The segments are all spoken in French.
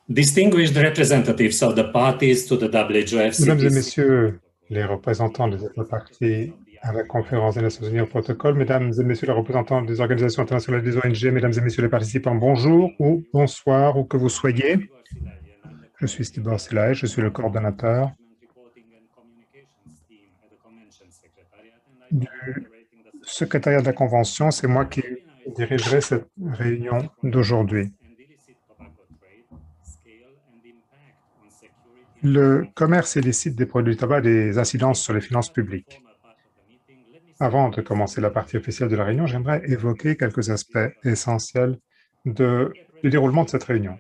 Distinguished representatives of the parties to the WHOF. Mesdames et messieurs, les représentants des États parties à la conférence des Nations Unies au protocole, mesdames et messieurs les représentants des organisations internationales des ONG, mesdames et messieurs les participants, bonjour ou bonsoir, où que vous soyez. Je suis Tibor Silaj, je suis le coordonnateur du secrétariat de la Convention. C'est moi qui dirigerai cette réunion d'aujourd'hui. Le commerce illicite des produits du tabac a des incidences sur les finances publiques. Avant de commencer la partie officielle de la réunion, j'aimerais évoquer quelques aspects essentiels du déroulement de cette réunion.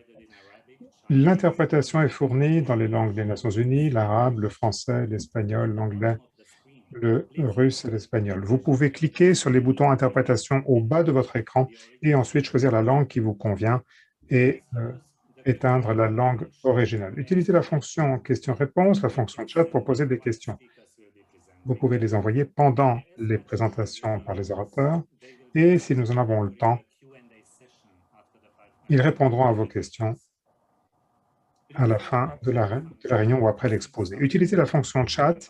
L'interprétation est fournie dans les langues des Nations Unies, l'arabe, le français, l'espagnol, l'anglais, le russe et l'espagnol. Vous pouvez cliquer sur les boutons interprétation au bas de votre écran et ensuite choisir la langue qui vous convient et éteindre la langue originale. Utilisez la fonction question-réponse, la fonction chat pour poser des questions. Vous pouvez les envoyer pendant les présentations par les orateurs et si nous en avons le temps, ils répondront à vos questions à la fin de la réunion ou après l'exposé. Utilisez la fonction chat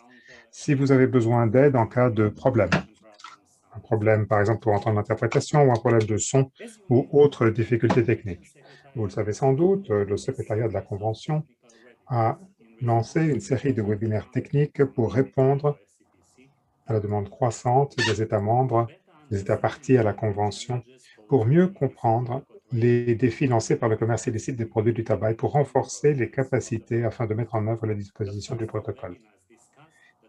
si vous avez besoin d'aide en cas de problème. Un problème, par exemple, pour entendre l'interprétation ou un problème de son ou autre difficulté technique. Vous le savez sans doute, le secrétariat de la Convention a lancé une série de webinaires techniques pour répondre à la demande croissante des États membres, des États parties à la Convention, pour mieux comprendre les défis lancés par le commerce illicite des produits du tabac et pour renforcer les capacités afin de mettre en œuvre les dispositions du protocole.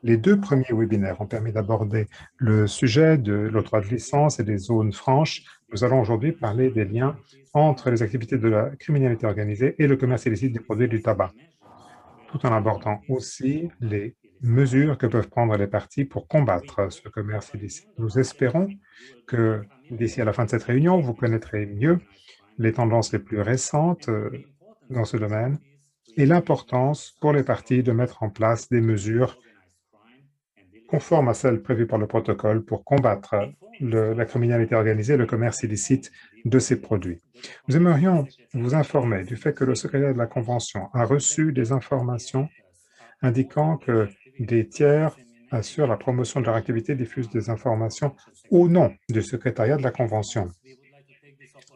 Les deux premiers webinaires ont permis d'aborder le sujet de l'octroi de licence et des zones franches. Nous allons aujourd'hui parler des liens entre les activités de la criminalité organisée et le commerce illicite des produits du tabac, tout en abordant aussi les mesures que peuvent prendre les parties pour combattre ce commerce illicite. Nous espérons que d'ici à la fin de cette réunion, vous connaîtrez mieux les tendances les plus récentes dans ce domaine et l'importance pour les parties de mettre en place des mesures conformes à celles prévues par le protocole pour combattre la criminalité organisée et le commerce illicite de ces produits. Nous aimerions vous informer du fait que le secrétaire de la Convention a reçu des informations indiquant que des tiers assurent la promotion de leur activité, diffusent des informations au nom du secrétariat de la Convention.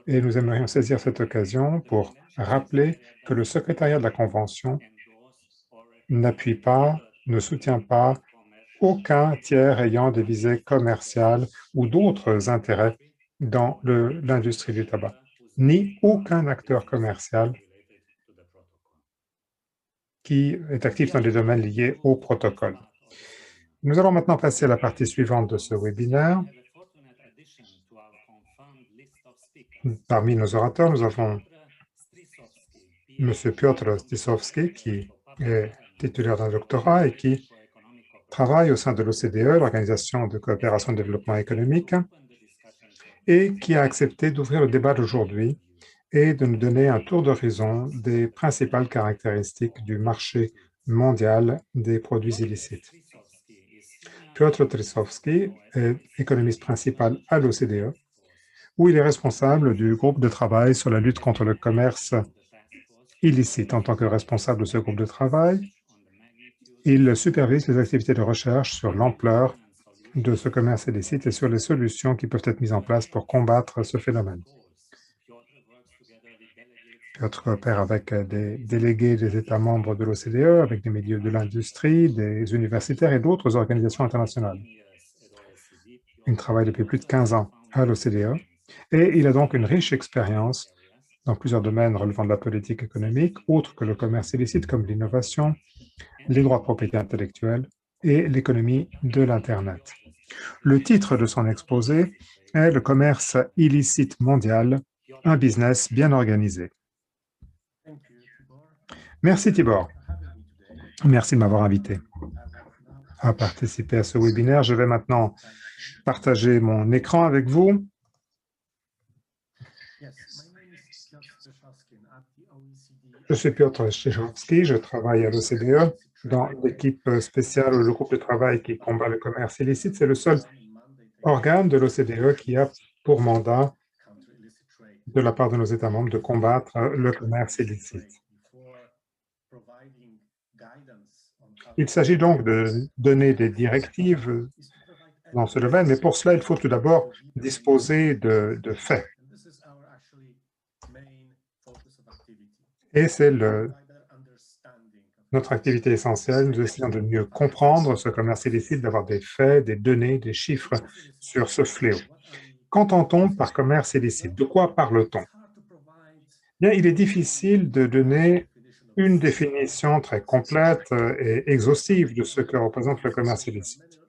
Et nous aimerions saisir cette occasion pour rappeler que le secrétariat de la Convention n'appuie pas, ne soutient pas aucun tiers ayant des visées commerciales ou d'autres intérêts dans l'industrie du tabac, ni aucun acteur commercial qui est actif dans les domaines liés au protocole. Nous allons maintenant passer à la partie suivante de ce webinaire. Parmi nos orateurs, nous avons M. Piotr Stisovski, qui est titulaire d'un doctorat et qui travaille au sein de l'OCDE, l'Organisation de coopération et de développement économique, et qui a accepté d'ouvrir le débat d'aujourd'hui et de nous donner un tour d'horizon des principales caractéristiques du marché mondial des produits illicites. Piotr Stisovski est économiste principal à l'OCDE, où il est responsable du groupe de travail sur la lutte contre le commerce illicite. En tant que responsable de ce groupe de travail, il supervise les activités de recherche sur l'ampleur de ce commerce illicite et sur les solutions qui peuvent être mises en place pour combattre ce phénomène. Piotr coopère avec des délégués des États membres de l'OCDE, avec des milieux de l'industrie, des universitaires et d'autres organisations internationales. Il travaille depuis plus de 15 ans à l'OCDE et il a donc une riche expérience dans plusieurs domaines relevant de la politique économique, autres que le commerce illicite comme l'innovation, les droits de propriété intellectuelle et l'économie de l'Internet. Le titre de son exposé est « Le commerce illicite mondial, un business bien organisé ». Merci Tibor. Merci de m'avoir invité à participer à ce webinaire. Je vais maintenant partager mon écran avec vous. Je suis Piotr Stisovski, je travaille à l'OCDE dans l'équipe spéciale ou le groupe de travail qui combat le commerce illicite. C'est le seul organe de l'OCDE qui a pour mandat, de la part de nos États membres, de combattre le commerce illicite. Il s'agit donc de donner des directives dans ce domaine, mais pour cela, il faut tout d'abord disposer de faits. Et c'est notre activité essentielle. Nous essayons de mieux comprendre ce commerce illicite, d'avoir des faits, des données, des chiffres sur ce fléau. Qu'entend-on par commerce illicite? De quoi parle-t-on? Bien, il est difficile de donner une définition très complète et exhaustive de ce que représente le commerce illicite.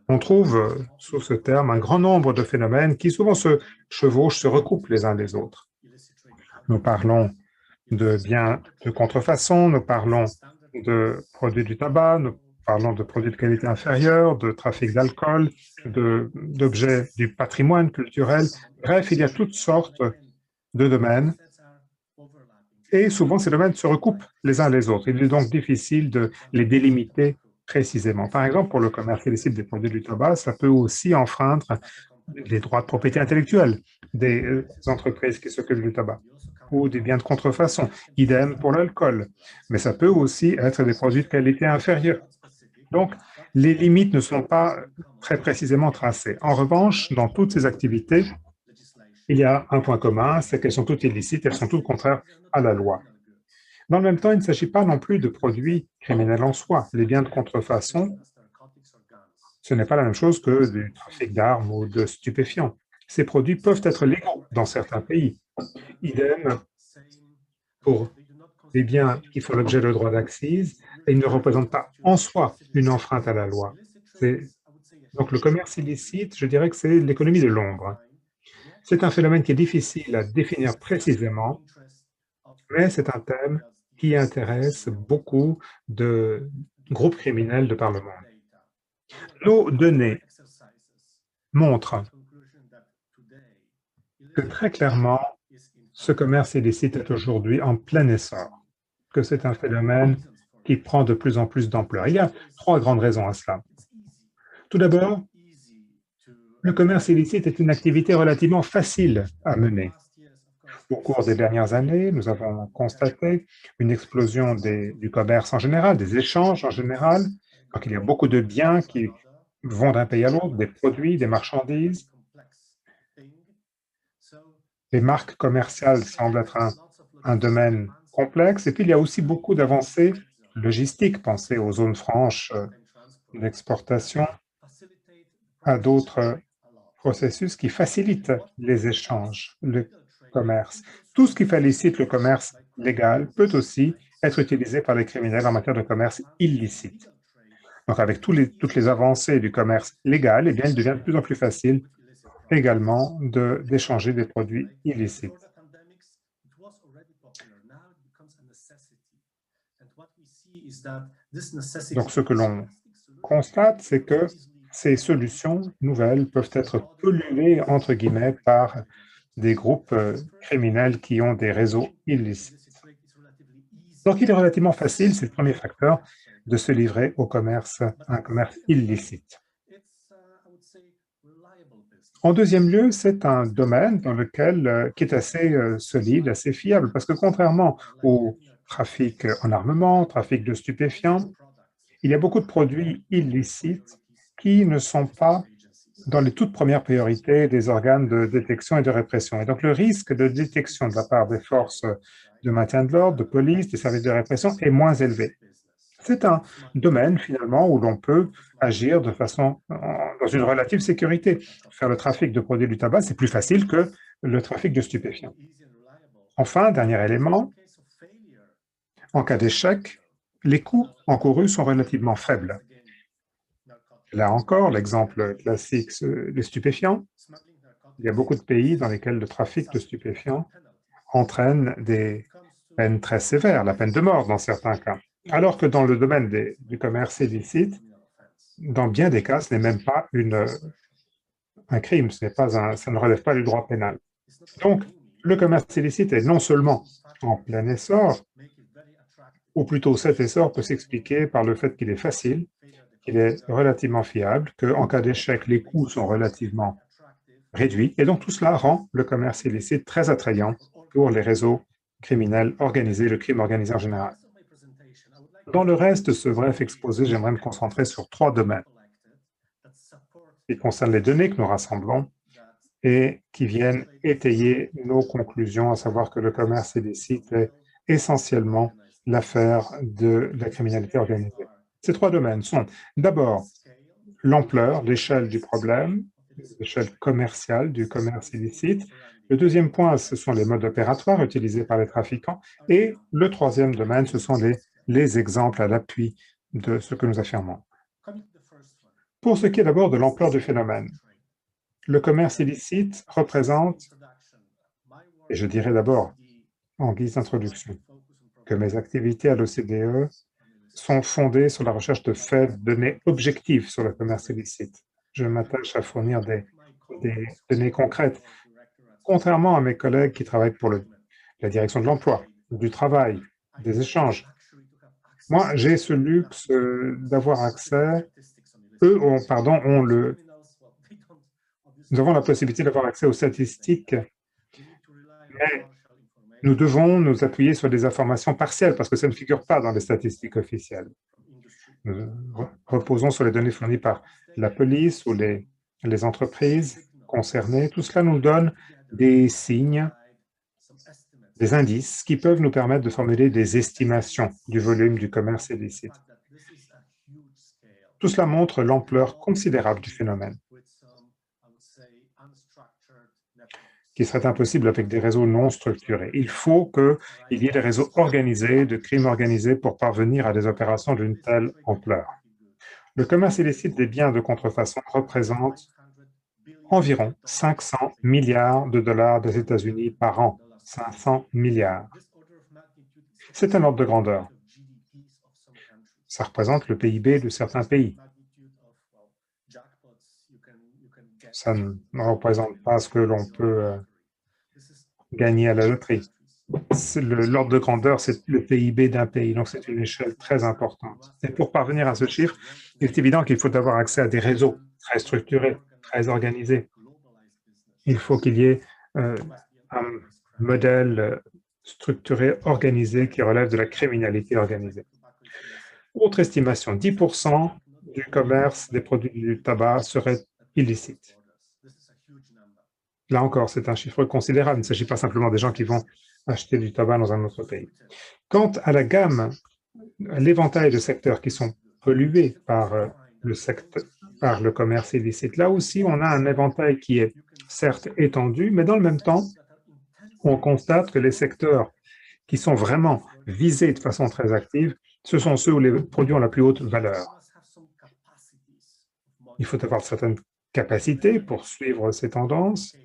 On trouve sous ce terme un grand nombre de phénomènes qui souvent se chevauchent, se recoupent les uns les autres. Nous parlons de biens de contrefaçon, nous parlons de produits du tabac, nous parlons de produits de qualité inférieure, de trafic d'alcool, d'objets du patrimoine culturel. Bref, il y a toutes sortes de domaines et souvent ces domaines se recoupent les uns les autres. Il est donc difficile de les délimiter précisément. Par exemple, pour le commerce illicite des produits du tabac, ça peut aussi enfreindre les droits de propriété intellectuelle des entreprises qui s'occupent du tabac ou des biens de contrefaçon. Idem pour l'alcool. Mais ça peut aussi être des produits de qualité inférieure. Donc, les limites ne sont pas très précisément tracées. En revanche, dans toutes ces activités, il y a un point commun, c'est qu'elles sont toutes illicites, elles sont toutes contraires à la loi. Dans le même temps, il ne s'agit pas non plus de produits criminels en soi. Les biens de contrefaçon, ce n'est pas la même chose que du trafic d'armes ou de stupéfiants. Ces produits peuvent être légaux dans certains pays. Idem pour les biens qui font l'objet de droits d'accise, et ils ne représentent pas en soi une enfreinte à la loi. Donc le commerce illicite, je dirais que c'est l'économie de l'ombre. C'est un phénomène qui est difficile à définir précisément, mais c'est un thème qui intéresse beaucoup de groupes criminels de par le monde. Nos données montrent que très clairement, ce commerce illicite est aujourd'hui en plein essor, que c'est un phénomène qui prend de plus en plus d'ampleur. Il y a trois grandes raisons à cela. Tout d'abord, le commerce illicite est une activité relativement facile à mener. Au cours des dernières années, nous avons constaté une explosion du commerce en général, des échanges en général. Donc, il y a beaucoup de biens qui vont d'un pays à l'autre, des produits, des marchandises. Les marques commerciales semblent être un domaine complexe. Et puis, il y a aussi beaucoup d'avancées logistiques. Pensez aux zones franches d'exportation, à d'autres processus qui facilitent les échanges, le commerce. Tout ce qui facilite le commerce légal peut aussi être utilisé par les criminels en matière de commerce illicite. Donc, avec toutes les avancées du commerce légal, eh bien, il devient de plus en plus facile également d'échanger des produits illicites. Donc, ce que l'on constate, c'est que ces solutions nouvelles peuvent être polluées, entre guillemets, par des groupes criminels qui ont des réseaux illicites. Donc, il est relativement facile, c'est le premier facteur, de se livrer au commerce, à un commerce illicite. En deuxième lieu, c'est un domaine dans lequel, qui est assez solide, assez fiable, parce que contrairement au trafic en armement, trafic de stupéfiants, il y a beaucoup de produits illicites qui ne sont pas dans les toutes premières priorités des organes de détection et de répression. Et donc, le risque de détection de la part des forces de maintien de l'ordre, de police, des services de répression est moins élevé. C'est un domaine, finalement, où l'on peut agir de façon, dans une relative sécurité. Faire le trafic de produits du tabac, c'est plus facile que le trafic de stupéfiants. Enfin, dernier élément, en cas d'échec, les coûts encourus sont relativement faibles. Là encore, l'exemple classique, les stupéfiants. Il y a beaucoup de pays dans lesquels le trafic de stupéfiants entraîne des peines très sévères, la peine de mort dans certains cas. Alors que dans le domaine du commerce illicite, dans bien des cas, ce n'est même pas un crime, ça ne relève pas du droit pénal. Donc, le commerce illicite est non seulement en plein essor, ou plutôt cet essor peut s'expliquer par le fait qu'il est facile, qu'il est relativement fiable, qu'en cas d'échec, les coûts sont relativement réduits, et donc tout cela rend le commerce illicite très attrayant pour les réseaux criminels organisés, le crime organisé en général. Dans le reste de ce bref exposé, j'aimerais me concentrer sur 3 domaines qui concernent les données que nous rassemblons et qui viennent étayer nos conclusions, à savoir que le commerce illicite est essentiellement l'affaire de la criminalité organisée. Ces 3 domaines sont d'abord l'ampleur, l'échelle du problème, l'échelle commerciale du commerce illicite. Le deuxième point, ce sont les modes opératoires utilisés par les trafiquants. Et le troisième domaine, ce sont les exemples à l'appui de ce que nous affirmons. Pour ce qui est d'abord de l'ampleur du phénomène, le commerce illicite représente, et je dirais d'abord, en guise d'introduction, que mes activités à l'OCDE sont fondées sur la recherche de faits, de données objectives sur le commerce illicite. Je m'attache à fournir des données concrètes, contrairement à mes collègues qui travaillent pour la direction de l'emploi, du travail, des échanges. Moi, j'ai ce luxe d'avoir accès, nous avons la possibilité d'avoir accès aux statistiques, mais nous devons nous appuyer sur des informations partielles parce que ça ne figure pas dans les statistiques officielles. Nous reposons sur les données fournies par la police ou les entreprises concernées. Tout cela nous donne des signes, des indices qui peuvent nous permettre de formuler des estimations du volume du commerce illicite. Tout cela montre l'ampleur considérable du phénomène, qui serait impossible avec des réseaux non structurés. Il faut qu'il y ait des réseaux organisés, de crimes organisés, pour parvenir à des opérations d'une telle ampleur. Le commerce illicite des biens de contrefaçon représente environ 500 milliards de dollars des États-Unis par an. 500 milliards. C'est un ordre de grandeur. Ça représente le PIB de certains pays. Ça ne représente pas ce que l'on peut gagner à la loterie. L'ordre de grandeur, c'est le PIB d'un pays, donc c'est une échelle très importante. Et pour parvenir à ce chiffre, il est évident qu'il faut avoir accès à des réseaux très structurés, très organisés. Il faut qu'il y ait un modèle structuré, organisé, qui relève de la criminalité organisée. Autre estimation, 10% du commerce des produits du tabac serait illicite. Là encore, c'est un chiffre considérable. Il ne s'agit pas simplement des gens qui vont acheter du tabac dans un autre pays. Quant à la gamme, à l'éventail de secteurs qui sont pollués par le commerce illicite, là aussi, on a un éventail qui est certes étendu, mais dans le même temps, on constate que les secteurs qui sont vraiment visés de façon très active, ce sont ceux où les produits ont la plus haute valeur. Il faut avoir certaines capacités pour suivre ces tendances.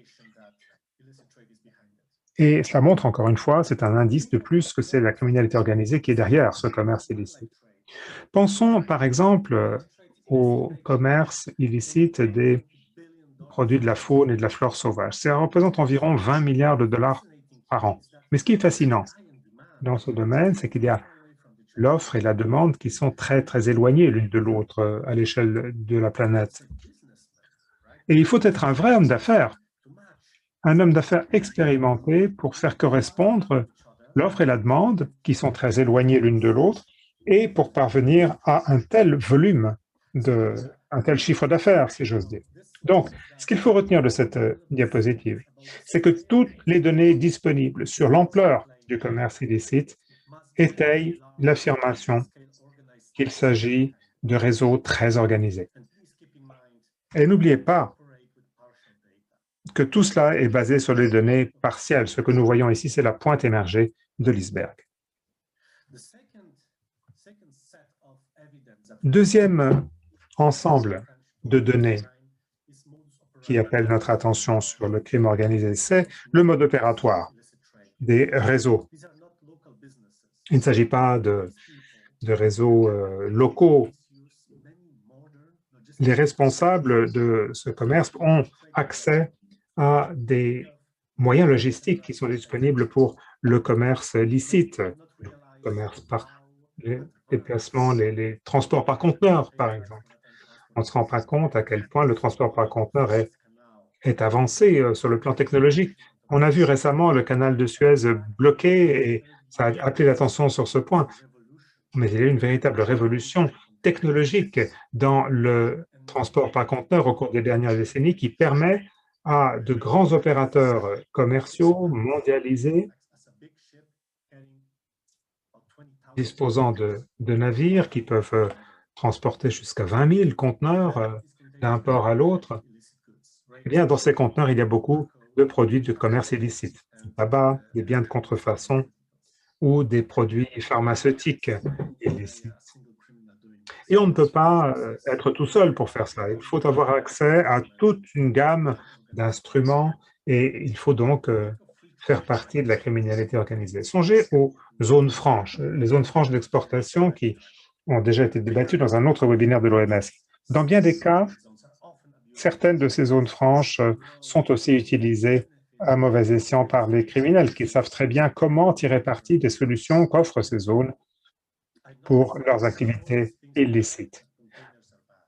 Et cela montre encore une fois, c'est un indice de plus que c'est la criminalité organisée qui est derrière ce commerce illicite. Pensons par exemple au commerce illicite des produits de la faune et de la flore sauvage. Ça représente environ 20 milliards de dollars par an. Mais ce qui est fascinant dans ce domaine, c'est qu'il y a l'offre et la demande qui sont très, très éloignées l'une de l'autre à l'échelle de la planète. Et il faut être un vrai homme d'affaires, un homme d'affaires expérimenté pour faire correspondre l'offre et la demande, qui sont très éloignées l'une de l'autre, et pour parvenir à un tel volume, un tel chiffre d'affaires, si j'ose dire. Donc, ce qu'il faut retenir de cette diapositive, c'est que toutes les données disponibles sur l'ampleur du commerce illicite étayent l'affirmation qu'il s'agit de réseaux très organisés. Et n'oubliez pas que tout cela est basé sur les données partielles. Ce que nous voyons ici, c'est la pointe émergée de l'iceberg. Deuxième ensemble de données qui appelle notre attention sur le crime organisé, c'est le mode opératoire des réseaux. Il ne s'agit pas de réseaux locaux. Les responsables de ce commerce ont accès à des moyens logistiques qui sont disponibles pour le commerce licite, le commerce par les déplacements, les transports par conteneur, par exemple. On ne se rend pas compte à quel point le transport par conteneur est avancé sur le plan technologique. On a vu récemment le canal de Suez bloqué et ça a appelé l'attention sur ce point. mais il y a eu une véritable révolution technologique dans le transport par conteneur au cours des dernières décennies qui permet à de grands opérateurs commerciaux mondialisés disposant de navires qui peuvent transporter jusqu'à 20 000 conteneurs d'un port à l'autre. Eh bien, dans ces conteneurs, il y a beaucoup de produits de commerce illicite, du tabac, des biens de contrefaçon ou des produits pharmaceutiques illicites. Et on ne peut pas être tout seul pour faire ça. Il faut avoir accès à toute une gamme d'instruments et il faut donc faire partie de la criminalité organisée. Songez aux zones franches, les zones franches d'exportation qui ont déjà été débattues dans un autre webinaire de l'OMS. Dans bien des cas, certaines de ces zones franches sont aussi utilisées à mauvais escient par les criminels qui savent très bien comment tirer parti des solutions qu'offrent ces zones pour leurs activités illicites.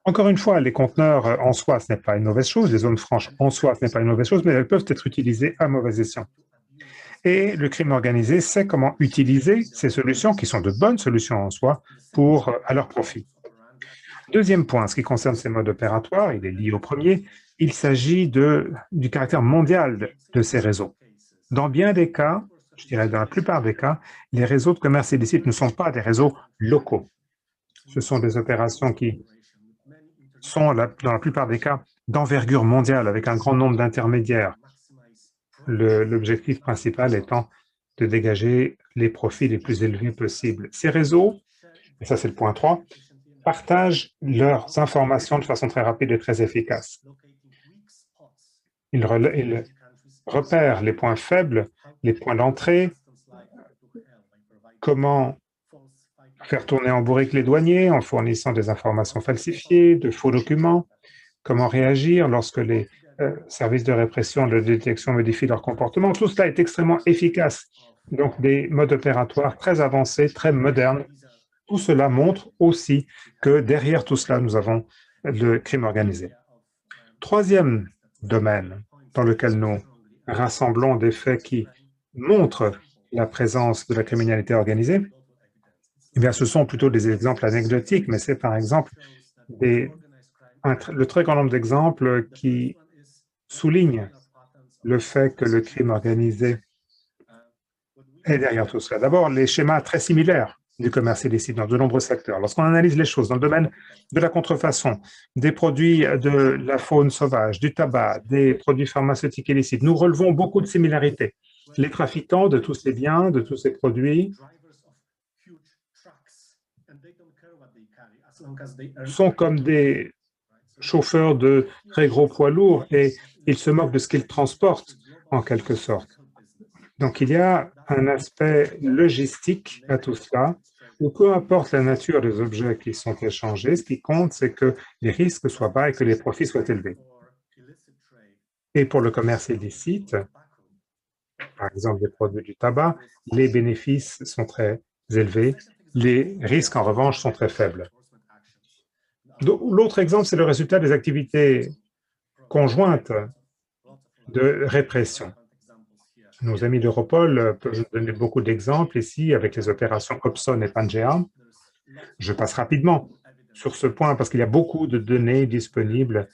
Encore une fois, les conteneurs en soi, ce n'est pas une mauvaise chose, les zones franches en soi, ce n'est pas une mauvaise chose, mais elles peuvent être utilisées à mauvais escient. Et le crime organisé sait comment utiliser ces solutions, qui sont de bonnes solutions en soi, à leur profit. Deuxième point, ce qui concerne ces modes opératoires, il est lié au premier, il s'agit du caractère mondial de ces réseaux. Dans bien des cas, je dirais dans la plupart des cas, les réseaux de commerce illicite ne sont pas des réseaux locaux. Ce sont des opérations qui sont, dans la plupart des cas, d'envergure mondiale, avec un grand nombre d'intermédiaires. L'objectif principal étant de dégager les profits les plus élevés possibles. Ces réseaux, et ça c'est le point 3, partagent leurs informations de façon très rapide et très efficace. Ils repèrent les points faibles, les points d'entrée, comment faire tourner en bourrique les douaniers en fournissant des informations falsifiées, de faux documents, comment réagir lorsque les services de répression, de détection modifient leur comportement. Tout cela est extrêmement efficace. Donc des modes opératoires très avancés, très modernes. Tout cela montre aussi que derrière tout cela, nous avons le crime organisé. Troisième domaine dans lequel nous rassemblons des faits qui montrent la présence de la criminalité organisée, eh bien, ce sont plutôt des exemples anecdotiques, mais c'est par exemple le très grand nombre d'exemples qui soulignent le fait que le crime organisé est derrière tout cela. D'abord, les schémas très similaires du commerce illicite dans de nombreux secteurs. Lorsqu'on analyse les choses dans le domaine de la contrefaçon, des produits de la faune sauvage, du tabac, des produits pharmaceutiques illicites, nous relevons beaucoup de similarités. Les trafiquants de tous ces biens, de tous ces produits, sont comme des chauffeurs de très gros poids lourds et ils se moquent de ce qu'ils transportent en quelque sorte. Donc il y a un aspect logistique à tout cela, où peu importe la nature des objets qui sont échangés, ce qui compte, c'est que les risques soient bas et que les profits soient élevés. Et pour le commerce illicite, par exemple des produits du tabac, les bénéfices sont très élevés, les risques en revanche sont très faibles. L'autre exemple, c'est le résultat des activités conjointes de répression. Nos amis d'Europol peuvent donner beaucoup d'exemples ici avec les opérations Opson et Pangea. Je passe rapidement sur ce point parce qu'il y a beaucoup de données disponibles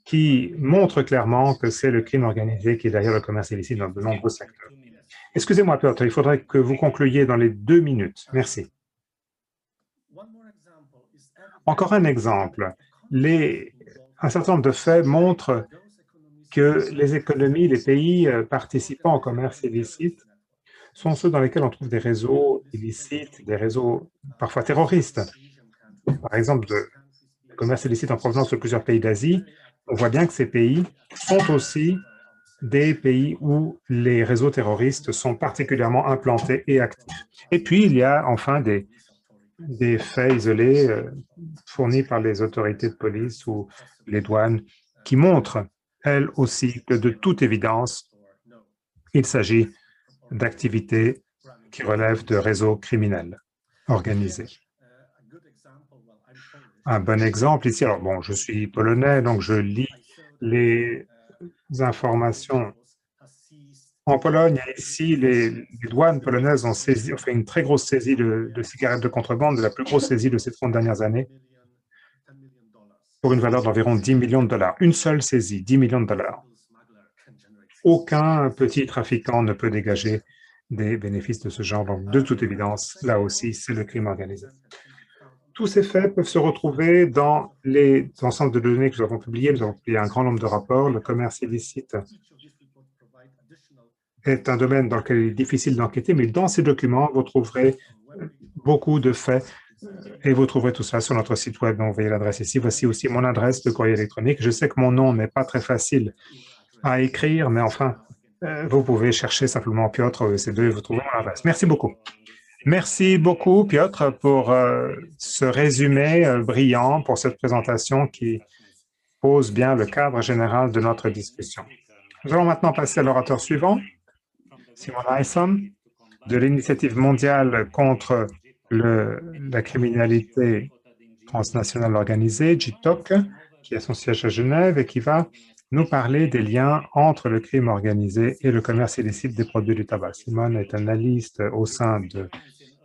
qui montrent clairement que c'est le crime organisé qui est derrière le commerce illicite dans de nombreux secteurs. Excusez-moi, Piotr, il faudrait que vous concluiez dans les 2 minutes. Merci. Encore un exemple. Un certain nombre de faits montrent que les économies, les pays participant au commerce illicite sont ceux dans lesquels on trouve des réseaux illicites, des réseaux parfois terroristes. Par exemple, de commerce illicite en provenance de plusieurs pays d'Asie, on voit bien que ces pays sont aussi des pays où les réseaux terroristes sont particulièrement implantés et actifs. Et puis, il y a enfin des faits isolés fournis par les autorités de police ou les douanes qui montrent, elles aussi, que de toute évidence, il s'agit d'activités qui relèvent de réseaux criminels organisés. Un bon exemple ici, alors bon, je suis polonais, donc je lis les informations En Pologne, ici, les douanes polonaises ont fait une très grosse saisie de cigarettes de contrebande, la plus grosse saisie de ces 30 dernières années, pour une valeur d'environ 10 millions de dollars. Une seule saisie, 10 millions de dollars. Aucun petit trafiquant ne peut dégager des bénéfices de ce genre. Donc, de toute évidence, là aussi, c'est le crime organisé. Tous ces faits peuvent se retrouver dans les ensembles de données que nous avons publiés. Nous avons publié un grand nombre de rapports. Le commerce illicite est un domaine dans lequel il est difficile d'enquêter, mais dans ces documents, vous trouverez beaucoup de faits et vous trouverez tout ça sur notre site web. Donc, vous voyez l'adresse ici. Voici aussi mon adresse de courrier électronique. Je sais que mon nom n'est pas très facile à écrire, mais enfin, vous pouvez chercher simplement Piotr EC2 et vous trouvez mon adresse. Merci beaucoup. Merci beaucoup, Piotr, pour ce résumé brillant, pour cette présentation qui pose bien le cadre général de notre discussion. Nous allons maintenant passer à l'orateur suivant, Simon Isom, de l'initiative mondiale contre la criminalité transnationale organisée, GITOC, qui a son siège à Genève et qui va nous parler des liens entre le crime organisé et le commerce illicite des produits du tabac. Simone est analyste au sein de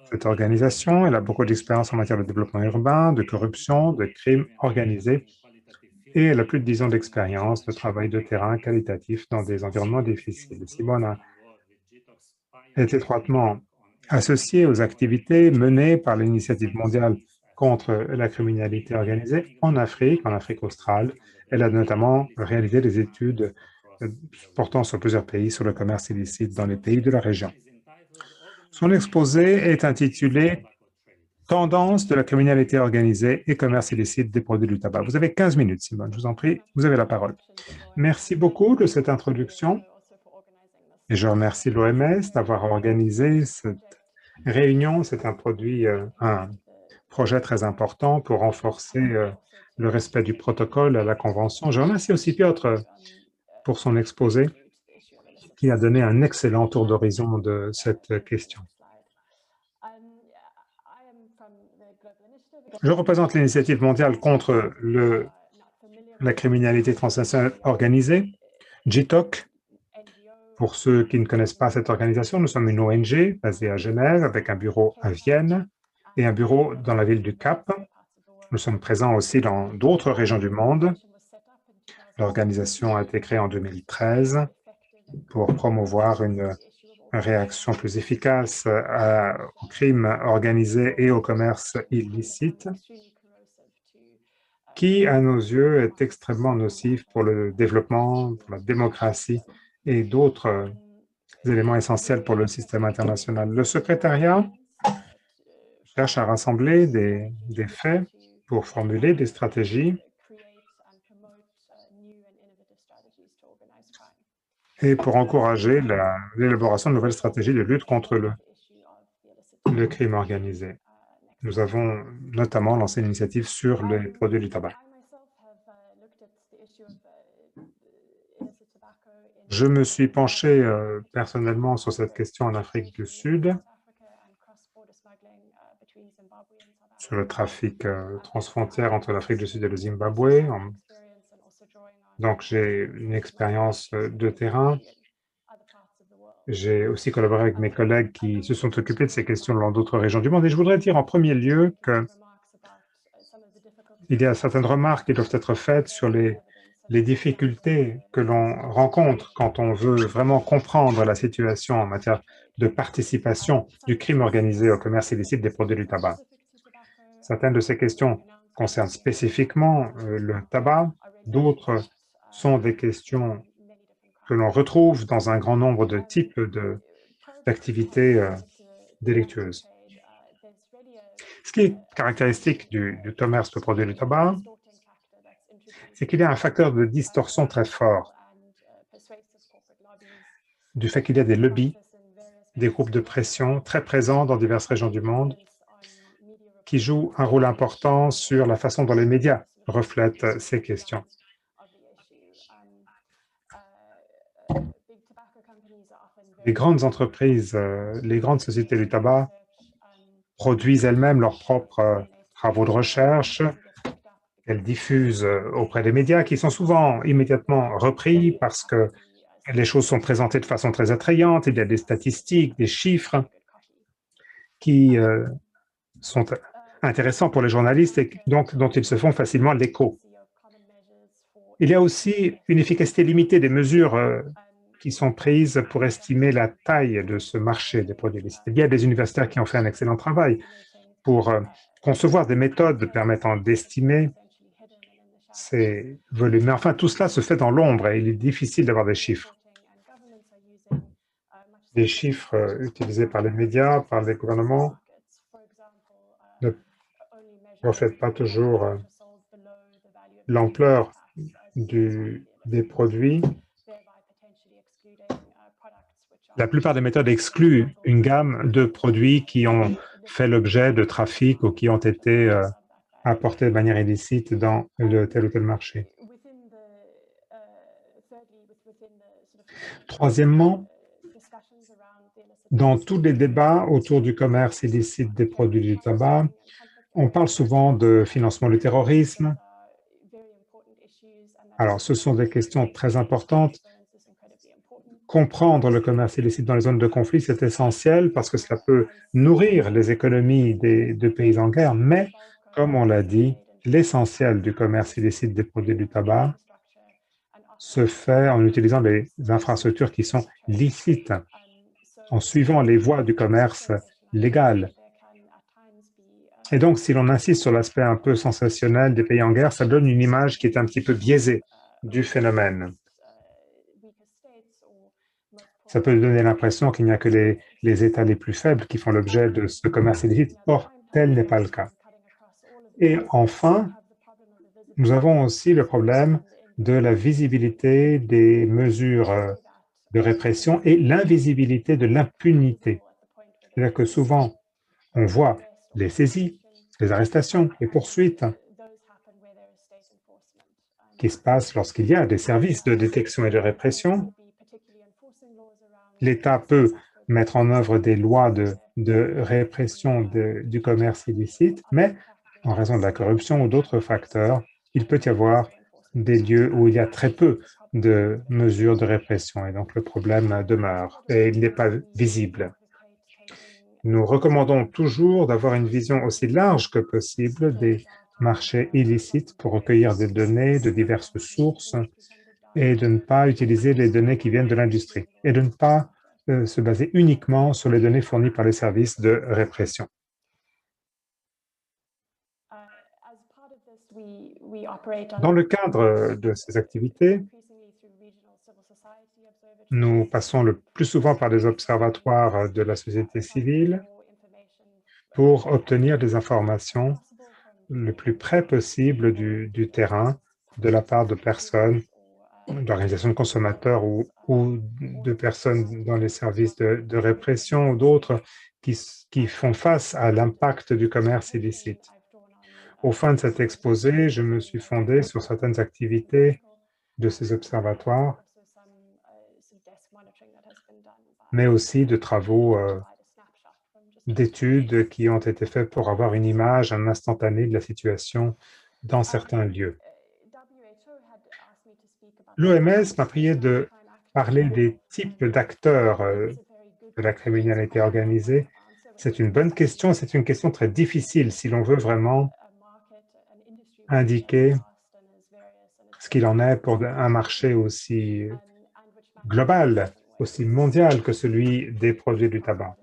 cette organisation. Elle a beaucoup d'expérience en matière de développement urbain, de corruption, de crime organisé, et elle a plus de 10 ans d'expérience de travail de terrain qualitatif dans des environnements difficiles. Simone est étroitement associée aux activités menées par l'initiative mondiale contre la criminalité organisée en Afrique australe. Elle a notamment réalisé des études portant sur plusieurs pays sur le commerce illicite dans les pays de la région. Son exposé est intitulé « Tendance de la criminalité organisée et commerce illicite des produits du tabac ». Vous avez 15 minutes, Simone, je vous en prie, vous avez la parole. Merci beaucoup de cette introduction et je remercie l'OMS d'avoir organisé cette réunion. C'est un projet très important pour renforcer le respect du protocole à la Convention. Je remercie aussi Piotr pour son exposé qui a donné un excellent tour d'horizon de cette question. Je représente l'initiative mondiale contre la criminalité transnationale organisée, GITOC. Pour ceux qui ne connaissent pas cette organisation, nous sommes une ONG basée à Genève avec un bureau à Vienne et un bureau dans la ville du Cap. Nous sommes présents aussi dans d'autres régions du monde. L'organisation a été créée en 2013 pour promouvoir une réaction plus efficace au crime organisé et au commerce illicite, qui, à nos yeux, est extrêmement nocif pour le développement, pour la démocratie et d'autres éléments essentiels pour le système international. Le secrétariat cherche à rassembler des faits pour formuler des stratégies et pour encourager l'élaboration de nouvelles stratégies de lutte contre le crime organisé. Nous avons notamment lancé une initiative sur les produits du tabac. Je me suis penché personnellement sur cette question en Afrique du Sud, sur le trafic transfrontière entre l'Afrique du Sud et le Zimbabwe. Donc, j'ai une expérience de terrain. J'ai aussi collaboré avec mes collègues qui se sont occupés de ces questions dans d'autres régions du monde. Et je voudrais dire en premier lieu qu'il y a certaines remarques qui doivent être faites sur les difficultés que l'on rencontre quand on veut vraiment comprendre la situation en matière de participation du crime organisé au commerce illicite des produits du tabac. Certaines de ces questions concernent spécifiquement le tabac, d'autres sont des questions que l'on retrouve dans un grand nombre de types d'activités délictueuses. Ce qui est caractéristique du commerce de produits du tabac, c'est qu'il y a un facteur de distorsion très fort du fait qu'il y a des lobbies, des groupes de pression très présents dans diverses régions du monde qui jouent un rôle important sur la façon dont les médias reflètent ces questions. Les grandes entreprises, les grandes sociétés du tabac produisent elles-mêmes leurs propres travaux de recherche. Elles diffusent auprès des médias qui sont souvent immédiatement repris parce que les choses sont présentées de façon très attrayante, il y a des statistiques, des chiffres qui sont intéressants pour les journalistes et donc dont ils se font facilement l'écho. Il y a aussi une efficacité limitée des mesures qui sont prises pour estimer la taille de ce marché des produits illicites. Il y a des universitaires qui ont fait un excellent travail pour concevoir des méthodes permettant d'estimer ces volumes. Mais enfin, tout cela se fait dans l'ombre et il est difficile d'avoir des chiffres. Les chiffres utilisés par les médias, par les gouvernements, ne reflètent pas toujours l'ampleur des produits. La plupart des méthodes excluent une gamme de produits qui ont fait l'objet de trafic ou qui ont été apportés de manière illicite dans le tel ou tel marché. Troisièmement, dans tous les débats autour du commerce illicite des produits du tabac, on parle souvent de financement du terrorisme. Alors, ce sont des questions très importantes. Comprendre le commerce illicite dans les zones de conflit, c'est essentiel parce que cela peut nourrir les économies de pays en guerre, mais, comme on l'a dit, l'essentiel du commerce illicite des produits du tabac se fait en utilisant les infrastructures qui sont licites, en suivant les voies du commerce légal. Et donc, si l'on insiste sur l'aspect un peu sensationnel des pays en guerre, ça donne une image qui est un petit peu biaisée du phénomène. Ça peut donner l'impression qu'il n'y a que les États les plus faibles qui font l'objet de ce commerce illicite. Or, tel n'est pas le cas. Et enfin, nous avons aussi le problème de la visibilité des mesures de répression et l'invisibilité de l'impunité. C'est-à-dire que souvent, on voit les saisies, les arrestations, les poursuites qui se passent lorsqu'il y a des services de détection et de répression. L'État peut mettre en œuvre des lois de répression du commerce illicite, mais en raison de la corruption ou d'autres facteurs, il peut y avoir des lieux où il y a très peu de mesures de répression et donc le problème demeure et il n'est pas visible. Nous recommandons toujours d'avoir une vision aussi large que possible des marchés illicites pour recueillir des données de diverses sources et de ne pas utiliser les données qui viennent de l'industrie et de ne pas se baser uniquement sur les données fournies par les services de répression. Dans le cadre de ces activités, nous passons le plus souvent par des observatoires de la société civile pour obtenir des informations le plus près possible du terrain de la part de personnes, d'organisations de consommateurs ou de personnes dans les services de répression ou d'autres qui font face à l'impact du commerce illicite. Au fin de cet exposé, je me suis fondé sur certaines activités de ces observatoires, mais aussi de travaux d'études qui ont été faits pour avoir une image, un instantané de la situation dans certains lieux. L'OMS m'a prié de parler des types d'acteurs de la criminalité organisée. C'est une bonne question, c'est une question très difficile si l'on veut vraiment indiquer ce qu'il en est pour un marché aussi global, aussi mondial que celui des produits du tabac.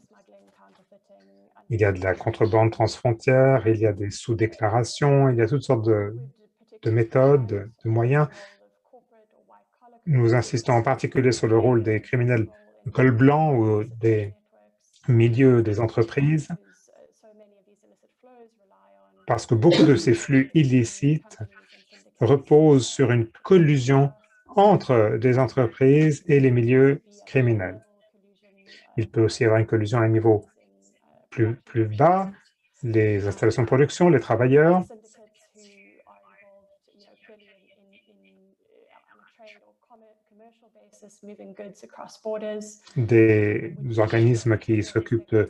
Il y a de la contrebande transfrontière, il y a des sous-déclarations, il y a toutes sortes de méthodes, de moyens. Nous insistons en particulier sur le rôle des criminels de col blanc ou des milieux des entreprises, parce que beaucoup de ces flux illicites reposent sur une collusion entre des entreprises et les milieux criminels. Il peut aussi y avoir une collusion à un niveau plus bas, les installations de production, les travailleurs, des organismes qui s'occupent de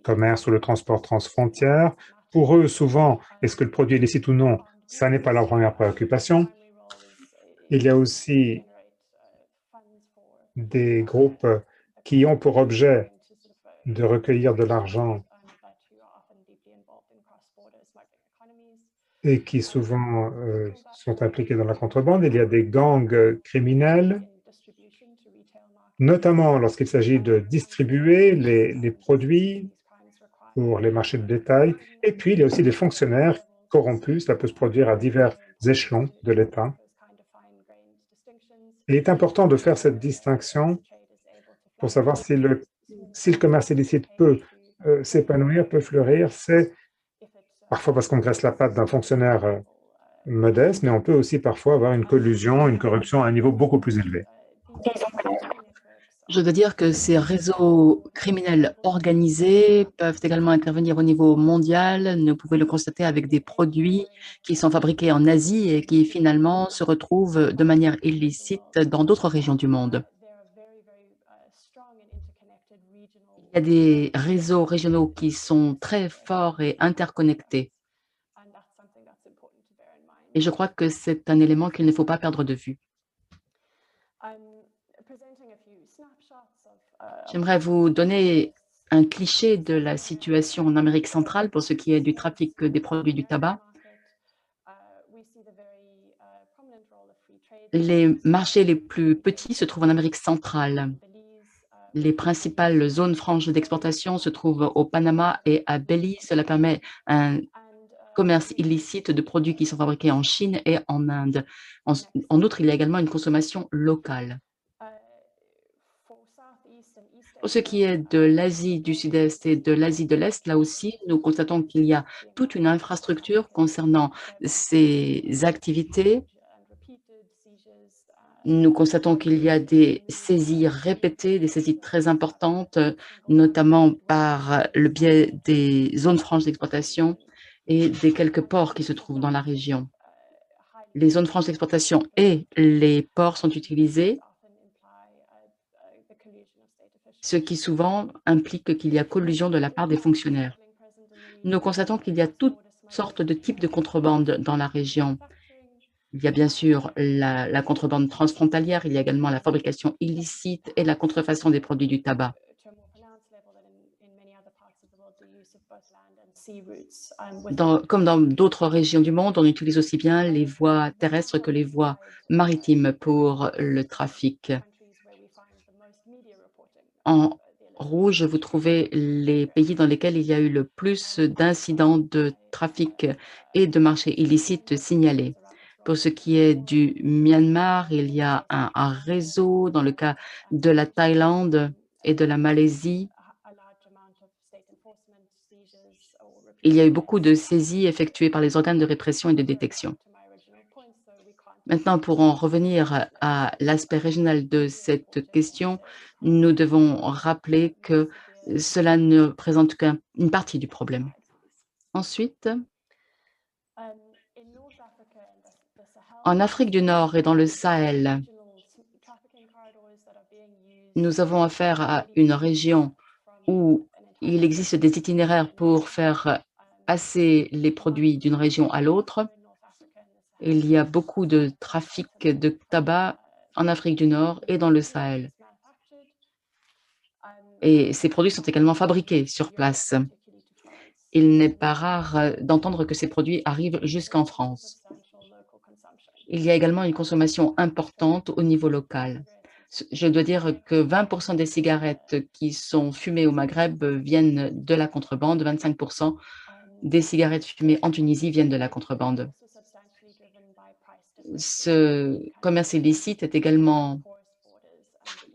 commerce ou le transport transfrontière. Pour eux, souvent, est-ce que le produit est licite ou non, ça n'est pas leur première préoccupation. Il y a aussi des groupes qui ont pour objet de recueillir de l'argent et qui souvent sont impliqués dans la contrebande. Il y a des gangs criminels, notamment lorsqu'il s'agit de distribuer les produits pour les marchés de détail. Et puis, il y a aussi des fonctionnaires corrompus. Cela peut se produire à divers échelons de l'État. Il est important de faire cette distinction pour savoir si le commerce illicite peut s'épanouir, peut fleurir. C'est parfois parce qu'on graisse la patte d'un fonctionnaire modeste, mais on peut aussi parfois avoir une collusion, une corruption à un niveau beaucoup plus élevé. Je dois dire que ces réseaux criminels organisés peuvent également intervenir au niveau mondial. Nous pouvons le constater avec des produits qui sont fabriqués en Asie et qui finalement se retrouvent de manière illicite dans d'autres régions du monde. Il y a des réseaux régionaux qui sont très forts et interconnectés. Et je crois que c'est un élément qu'il ne faut pas perdre de vue. J'aimerais vous donner un cliché de la situation en Amérique centrale pour ce qui est du trafic des produits du tabac. Les marchés les plus petits se trouvent en Amérique centrale. Les principales zones franches d'exportation se trouvent au Panama et à Belize. Cela permet un commerce illicite de produits qui sont fabriqués en Chine et en Inde. En outre, il y a également une consommation locale. Pour ce qui est de l'Asie du Sud-Est et de l'Asie de l'Est, là aussi, nous constatons qu'il y a toute une infrastructure concernant ces activités. Nous constatons qu'il y a des saisies répétées, des saisies très importantes, notamment par le biais des zones franches d'exploitation et des quelques ports qui se trouvent dans la région. Les zones franches d'exploitation et les ports sont utilisés, ce qui souvent implique qu'il y a collusion de la part des fonctionnaires. Nous constatons qu'il y a toutes sortes de types de contrebande dans la région. Il y a bien sûr la contrebande transfrontalière, il y a également la fabrication illicite et la contrefaçon des produits du tabac. Comme dans d'autres régions du monde, on utilise aussi bien les voies terrestres que les voies maritimes pour le trafic. En rouge, vous trouvez les pays dans lesquels il y a eu le plus d'incidents de trafic et de marché illicite signalés. Pour ce qui est du Myanmar, il y a un réseau dans le cas de la Thaïlande et de la Malaisie. Il y a eu beaucoup de saisies effectuées par les organes de répression et de détection. Maintenant, pour en revenir à l'aspect régional de cette question, nous devons rappeler que cela ne présente qu'une partie du problème. Ensuite, en Afrique du Nord et dans le Sahel, nous avons affaire à une région où il existe des itinéraires pour faire passer les produits d'une région à l'autre. Il y a beaucoup de trafic de tabac en Afrique du Nord et dans le Sahel. Et ces produits sont également fabriqués sur place. Il n'est pas rare d'entendre que ces produits arrivent jusqu'en France. Il y a également une consommation importante au niveau local. Je dois dire que 20% des cigarettes qui sont fumées au Maghreb viennent de la contrebande, 25% des cigarettes fumées en Tunisie viennent de la contrebande. Ce commerce illicite est également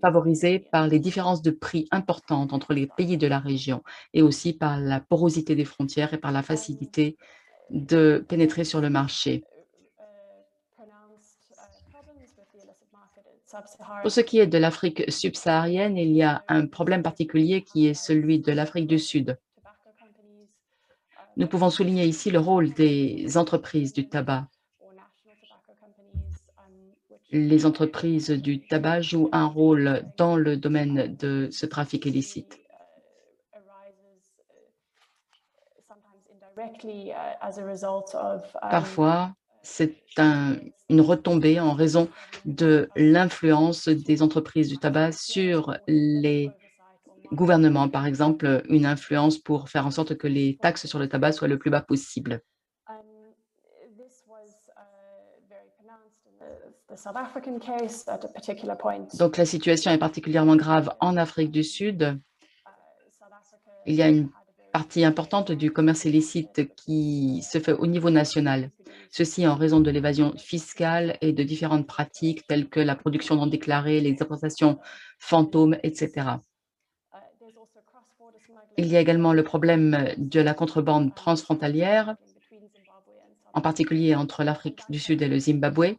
favorisé par les différences de prix importantes entre les pays de la région et aussi par la porosité des frontières et par la facilité de pénétrer sur le marché. Pour ce qui est de l'Afrique subsaharienne, il y a un problème particulier qui est celui de l'Afrique du Sud. Nous pouvons souligner ici le rôle des entreprises du tabac. Les entreprises du tabac jouent un rôle dans le domaine de ce trafic illicite. Parfois, c'est une retombée en raison de l'influence des entreprises du tabac sur les gouvernements. Par exemple, une influence pour faire en sorte que les taxes sur le tabac soient le plus bas possible. Donc, la situation est particulièrement grave en Afrique du Sud. Il y a une partie importante du commerce illicite qui se fait au niveau national. Ceci en raison de l'évasion fiscale et de différentes pratiques telles que la production non déclarée, les exportations fantômes, etc. Il y a également le problème de la contrebande transfrontalière, en particulier entre l'Afrique du Sud et le Zimbabwe.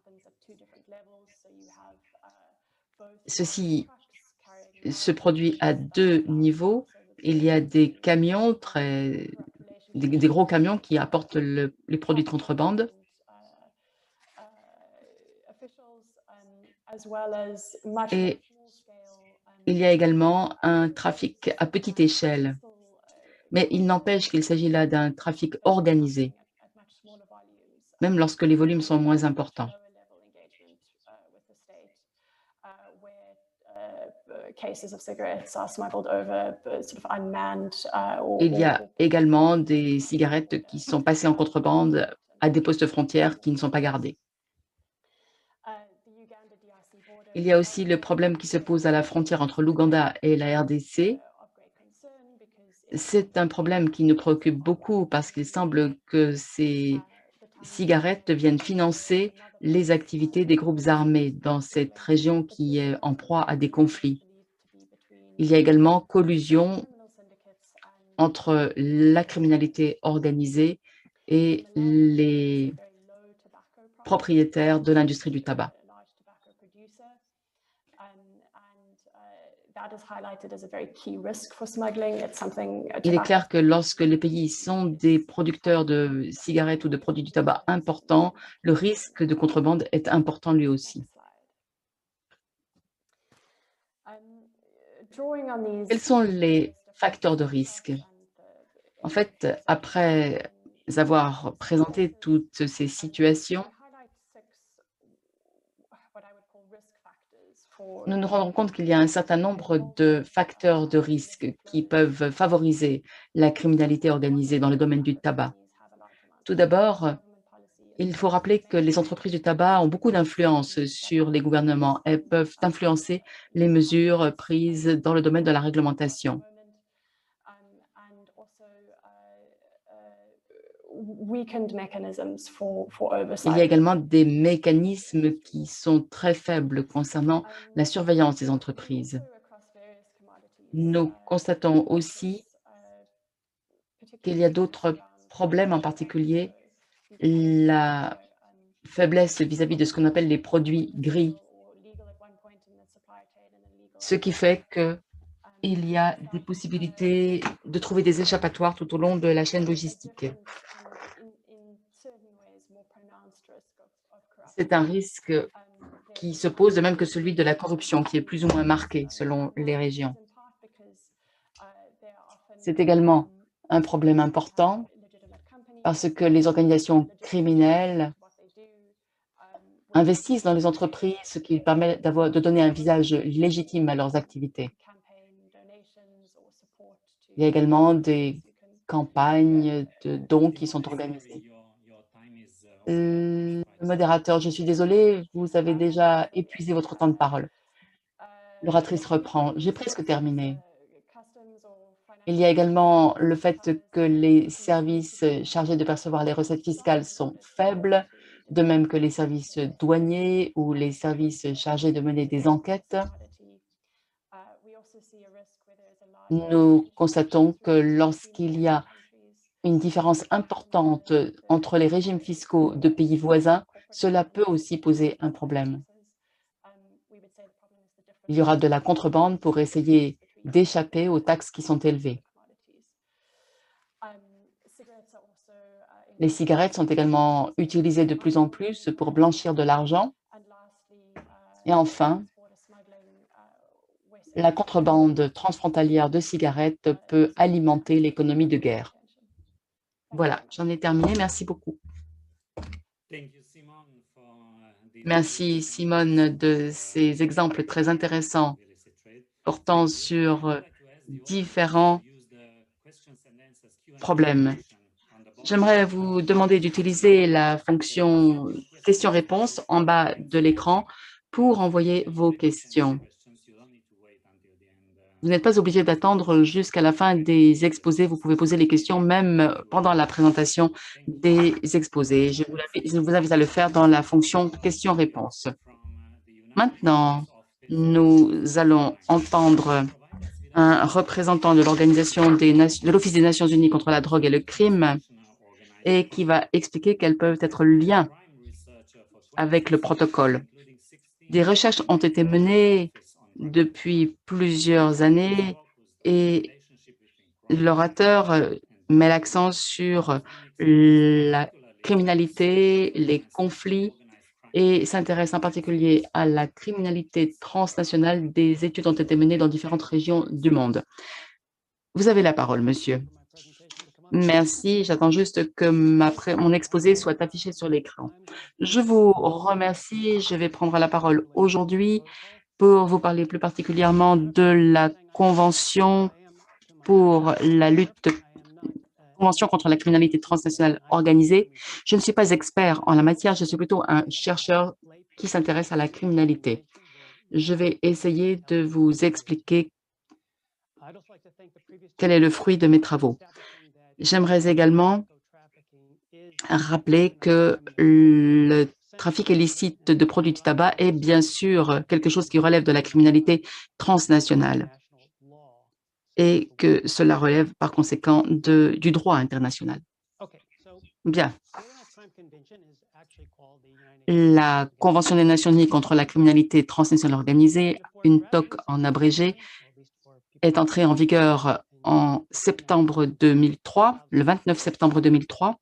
Ceci se produit à deux niveaux. Il y a des camions, des gros camions qui apportent les produits de contrebande. Et il y a également un trafic à petite échelle. Mais il n'empêche qu'il s'agit là d'un trafic organisé, même lorsque les volumes sont moins importants. Il y a également des cigarettes qui sont passées en contrebande à des postes frontières qui ne sont pas gardés. Il y a aussi le problème qui se pose à la frontière entre l'Ouganda et la RDC. C'est un problème qui nous préoccupe beaucoup parce qu'il semble que ces cigarettes viennent financer les activités des groupes armés dans cette région qui est en proie à des conflits. Il y a également collusion entre la criminalité organisée et les propriétaires de l'industrie du tabac. Il est clair que lorsque les pays sont des producteurs de cigarettes ou de produits du tabac importants, le risque de contrebande est important lui aussi. Quels sont les facteurs de risque? En fait, après avoir présenté toutes ces situations, nous nous rendons compte qu'il y a un certain nombre de facteurs de risque qui peuvent favoriser la criminalité organisée dans le domaine du tabac. Tout d'abord, il faut rappeler que les entreprises du tabac ont beaucoup d'influence sur les gouvernements. Elles peuvent influencer les mesures prises dans le domaine de la réglementation. Il y a également des mécanismes qui sont très faibles concernant la surveillance des entreprises. Nous constatons aussi qu'il y a d'autres problèmes, en particulier la faiblesse vis-à-vis de ce qu'on appelle les produits gris, ce qui fait qu'il y a des possibilités de trouver des échappatoires tout au long de la chaîne logistique. C'est un risque qui se pose, de même que celui de la corruption, qui est plus ou moins marqué selon les régions. C'est également un problème important parce que les organisations criminelles investissent dans les entreprises, ce qui permet de donner un visage légitime à leurs activités. Il y a également des campagnes de dons qui sont organisées. Le modérateur, je suis désolée, vous avez déjà épuisé votre temps de parole. L'oratrice reprend. J'ai presque terminé. Il y a également le fait que les services chargés de percevoir les recettes fiscales sont faibles, de même que les services douaniers ou les services chargés de mener des enquêtes. Nous constatons que lorsqu'il y a une différence importante entre les régimes fiscaux de pays voisins, cela peut aussi poser un problème. Il y aura de la contrebande pour essayer d'échapper aux taxes qui sont élevées. Les cigarettes sont également utilisées de plus en plus pour blanchir de l'argent. Et enfin, la contrebande transfrontalière de cigarettes peut alimenter l'économie de guerre. Voilà, j'en ai terminé. Merci beaucoup. Merci, Simone, de ces exemples très intéressants portant sur différents problèmes. J'aimerais vous demander d'utiliser la fonction questions-réponses en bas de l'écran pour envoyer vos questions. Vous n'êtes pas obligé d'attendre jusqu'à la fin des exposés. Vous pouvez poser les questions même pendant la présentation des exposés. Je vous invite à le faire dans la fonction questions-réponses. Maintenant, nous allons entendre un représentant de l'Office des Nations Unies contre la drogue et le crime et qui va expliquer quels peuvent être les liens avec le protocole. Des recherches ont été menées depuis plusieurs années et l'orateur met l'accent sur la criminalité, les conflits et s'intéresse en particulier à la criminalité transnationale. Des études ont été menées dans différentes régions du monde. Vous avez la parole, monsieur. Merci, j'attends juste que mon exposé soit affiché sur l'écran. Je vous remercie, je vais prendre la parole aujourd'hui pour vous parler plus particulièrement de la Convention pour la lutte Convention contre la criminalité transnationale organisée. Je ne suis pas expert en la matière, je suis plutôt un chercheur qui s'intéresse à la criminalité. Je vais essayer de vous expliquer quel est le fruit de mes travaux. J'aimerais également rappeler que le trafic illicite de produits du tabac est bien sûr quelque chose qui relève de la criminalité transnationale et que cela relève par conséquent du droit international. Bien. La Convention des Nations Unies contre la criminalité transnationale organisée, une TOC en abrégé, est entrée en vigueur en septembre 2003, le 29 septembre 2003.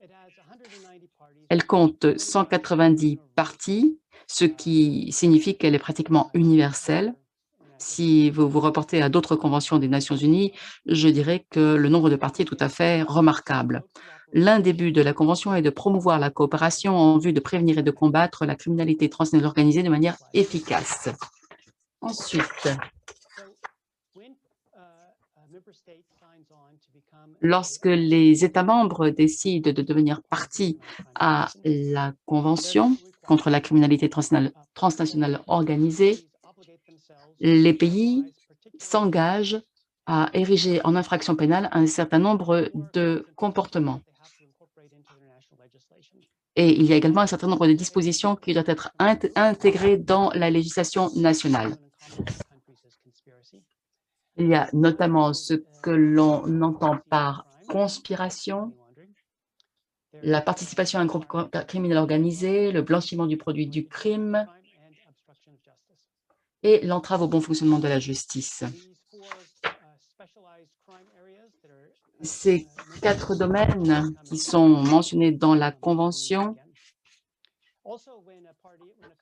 Elle compte 190 parties, ce qui signifie qu'elle est pratiquement universelle. Si vous vous reportez à d'autres conventions des Nations Unies, je dirais que le nombre de parties est tout à fait remarquable. L'un des buts de la Convention est de promouvoir la coopération en vue de prévenir et de combattre la criminalité transnationale organisée de manière efficace. Ensuite, lorsque les États membres décident de devenir partie à la Convention contre la criminalité transnationale organisée, les pays s'engagent à ériger en infraction pénale un certain nombre de comportements. Et il y a également un certain nombre de dispositions qui doivent être intégrées dans la législation nationale. Il y a notamment ce que l'on entend par conspiration, la participation à un groupe criminel organisé, le blanchiment du produit du crime et l'entrave au bon fonctionnement de la justice. Ces 4 domaines qui sont mentionnés dans la Convention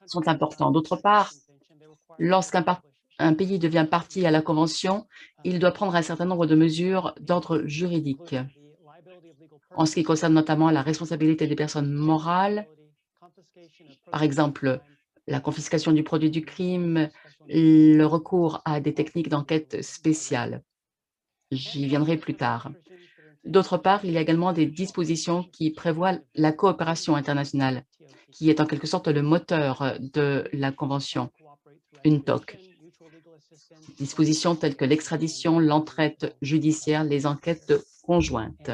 sont importants. D'autre part, lorsqu'un pays devient partie à la Convention, il doit prendre un certain nombre de mesures d'ordre juridique, en ce qui concerne notamment la responsabilité des personnes morales, par exemple la confiscation du produit du crime, le recours à des techniques d'enquête spéciales. J'y viendrai plus tard. D'autre part, il y a également des dispositions qui prévoient la coopération internationale, qui est en quelque sorte le moteur de la Convention, une TOC. Dispositions telles que l'extradition, l'entraide judiciaire, les enquêtes conjointes.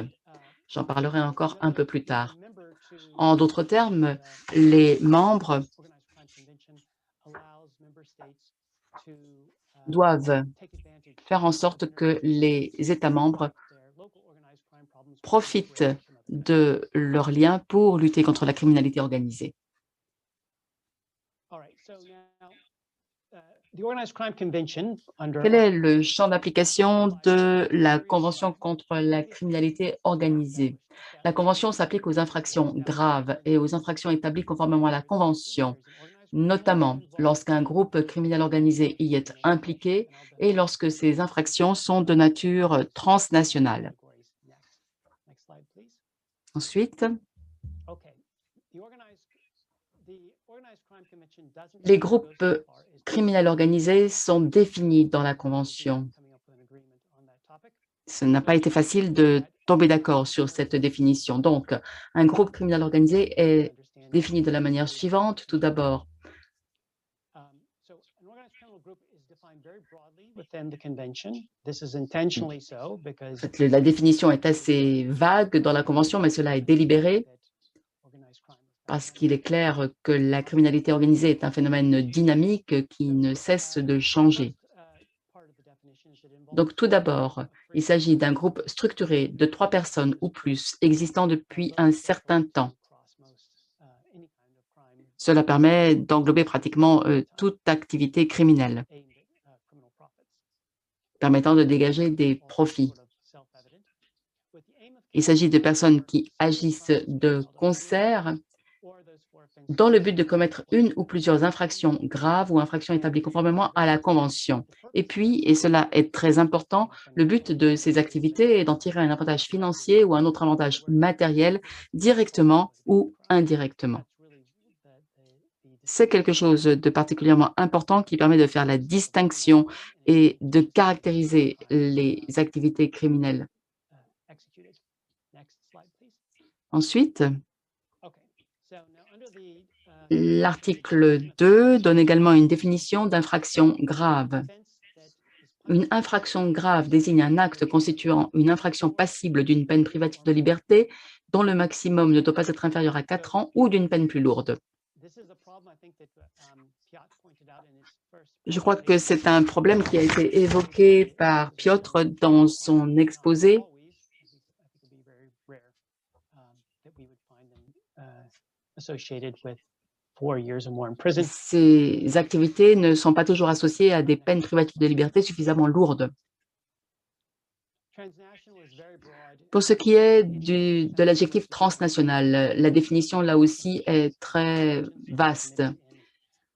J'en parlerai encore un peu plus tard. En d'autres termes, les membres doivent faire en sorte que les États membres profitent de leurs liens pour lutter contre la criminalité organisée. Quel est le champ d'application de la Convention contre la criminalité organisée? La Convention s'applique aux infractions graves et aux infractions établies conformément à la Convention, notamment lorsqu'un groupe criminel organisé y est impliqué et lorsque ces infractions sont de nature transnationale. Ensuite, Les groupes criminels organisés sont définis dans la Convention. Ce n'a pas été facile de tomber d'accord sur cette définition. Donc, un groupe criminel organisé est défini de la manière suivante. Tout d'abord, la définition est assez vague dans la Convention, mais cela est délibéré parce qu'il est clair que la criminalité organisée est un phénomène dynamique qui ne cesse de changer. Donc, tout d'abord, il s'agit d'un groupe structuré de 3 personnes ou plus existant depuis un certain temps. Cela permet d'englober pratiquement toute activité criminelle, permettant de dégager des profits. Il s'agit de personnes qui agissent de concert dans le but de commettre une ou plusieurs infractions graves ou infractions établies conformément à la Convention. Et puis, et cela est très important, le but de ces activités est d'en tirer un avantage financier ou un autre avantage matériel, directement ou indirectement. C'est quelque chose de particulièrement important qui permet de faire la distinction et de caractériser les activités criminelles. Ensuite, l'article 2 donne également une définition d'infraction grave. Une infraction grave désigne un acte constituant une infraction passible d'une peine privative de liberté dont le maximum ne doit pas être inférieur à 4 ans ou d'une peine plus lourde. Je crois que c'est un problème qui a été évoqué par Piotr dans son exposé. Ces activités ne sont pas toujours associées à des peines privatives de liberté suffisamment lourdes. Pour ce qui est de l'adjectif transnational, la définition là aussi est très vaste.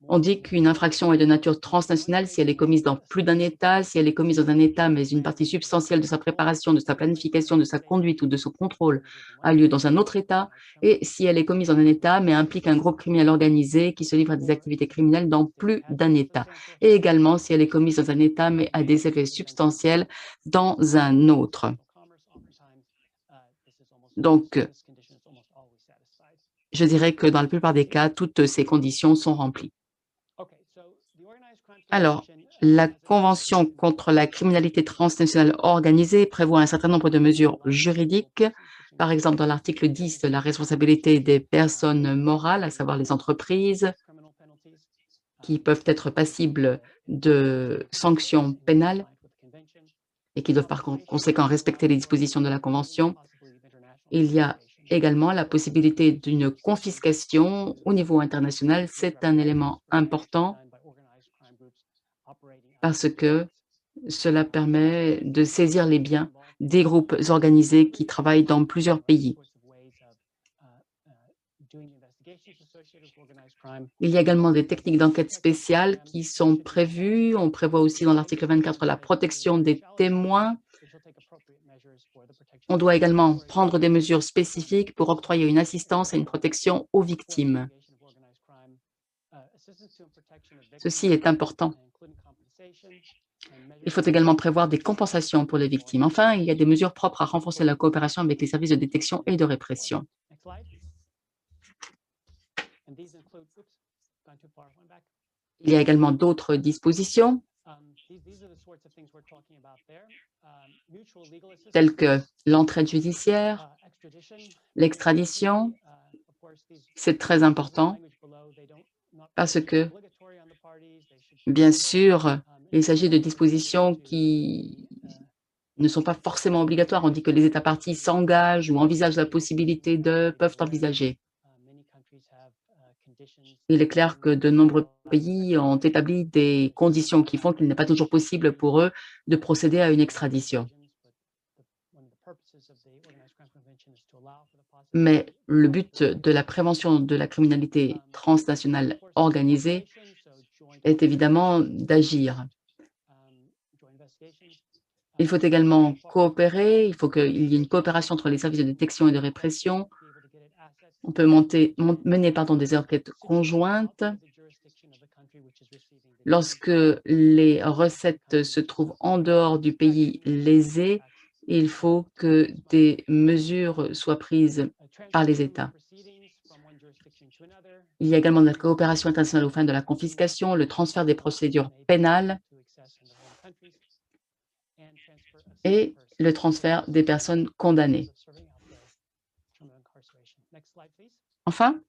On dit qu'une infraction est de nature transnationale si elle est commise dans plus d'un État, si elle est commise dans un État, mais une partie substantielle de sa préparation, de sa planification, de sa conduite ou de son contrôle a lieu dans un autre État, et si elle est commise dans un État, mais implique un groupe criminel organisé qui se livre à des activités criminelles dans plus d'un État, et également si elle est commise dans un État, mais a des effets substantiels dans un autre. Donc, je dirais que dans la plupart des cas, toutes ces conditions sont remplies. Alors, la Convention contre la criminalité transnationale organisée prévoit un certain nombre de mesures juridiques. Par exemple, dans l'article 10, la responsabilité des personnes morales, à savoir les entreprises, qui peuvent être passibles de sanctions pénales et qui doivent par conséquent respecter les dispositions de la Convention. Il y a également la possibilité d'une confiscation au niveau international. C'est un élément important parce que cela permet de saisir les biens des groupes organisés qui travaillent dans plusieurs pays. Il y a également des techniques d'enquête spéciales qui sont prévues. On prévoit aussi dans l'article 24 la protection des témoins. On doit également prendre des mesures spécifiques pour octroyer une assistance et une protection aux victimes. Ceci est important. Il faut également prévoir des compensations pour les victimes. Enfin, il y a des mesures propres à renforcer la coopération avec les services de détection et de répression. Il y a également d'autres dispositions, telles que l'entraide judiciaire, l'extradition. C'est très important parce que, bien sûr, il s'agit de dispositions qui ne sont pas forcément obligatoires. On dit que les États parties s'engagent ou envisagent la possibilité peuvent envisager. Il est clair que de nombreux pays ont établi des conditions qui font qu'il n'est pas toujours possible pour eux de procéder à une extradition. Mais le but de la prévention de la criminalité transnationale organisée est évidemment d'agir. Il faut également coopérer, il faut qu'il y ait une coopération entre les services de détection et de répression On peut mener des enquêtes conjointes lorsque les recettes se trouvent en dehors du pays lésé. Il faut que des mesures soient prises par les États. Il y a également de la coopération internationale aux fins de la confiscation, le transfert des procédures pénales et le transfert des personnes condamnées. Enfin,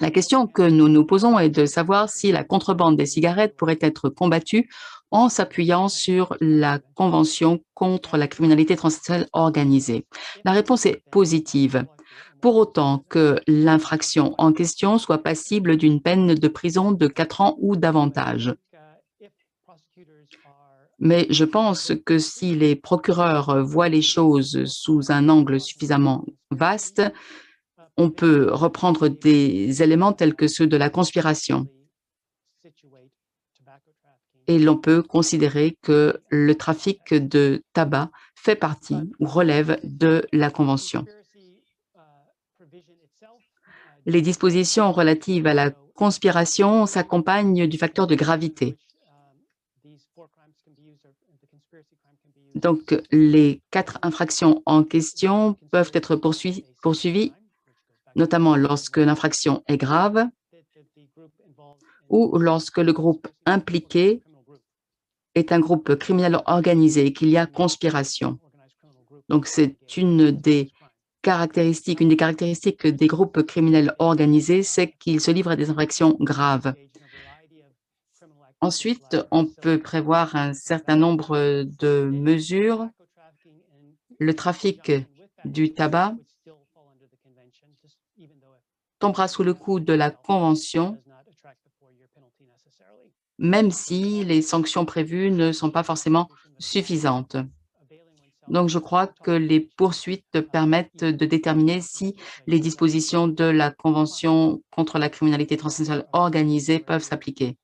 la question que nous nous posons est de savoir si la contrebande des cigarettes pourrait être combattue en s'appuyant sur la Convention contre la criminalité transnationale organisée. La réponse est positive, pour autant que l'infraction en question soit passible d'une peine de prison de 4 ans ou davantage. Mais je pense que si les procureurs voient les choses sous un angle suffisamment vaste, on peut reprendre des éléments tels que ceux de la conspiration. Et l'on peut considérer que le trafic de tabac fait partie ou relève de la Convention. Les dispositions relatives à la conspiration s'accompagnent du facteur de gravité. Donc, les 4 infractions en question peuvent être poursuivies, notamment lorsque l'infraction est grave ou lorsque le groupe impliqué est un groupe criminel organisé et qu'il y a conspiration. Donc, c'est une des caractéristiques des groupes criminels organisés, c'est qu'ils se livrent à des infractions graves. Ensuite, on peut prévoir un certain nombre de mesures. Le trafic du tabac tombera sous le coup de la Convention, même si les sanctions prévues ne sont pas forcément suffisantes. Donc, je crois que les poursuites permettent de déterminer si les dispositions de la Convention contre la criminalité transnationale organisée peuvent s'appliquer.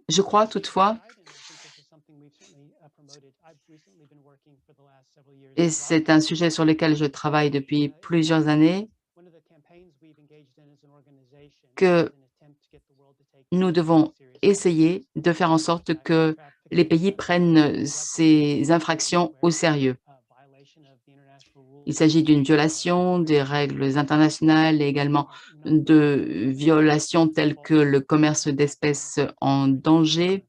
Je crois toutefois, et c'est un sujet sur lequel je travaille depuis plusieurs années, que nous devons essayer de faire en sorte que les pays prennent ces infractions au sérieux. Il s'agit d'une violation des règles internationales et également de violations telles que le commerce d'espèces en danger.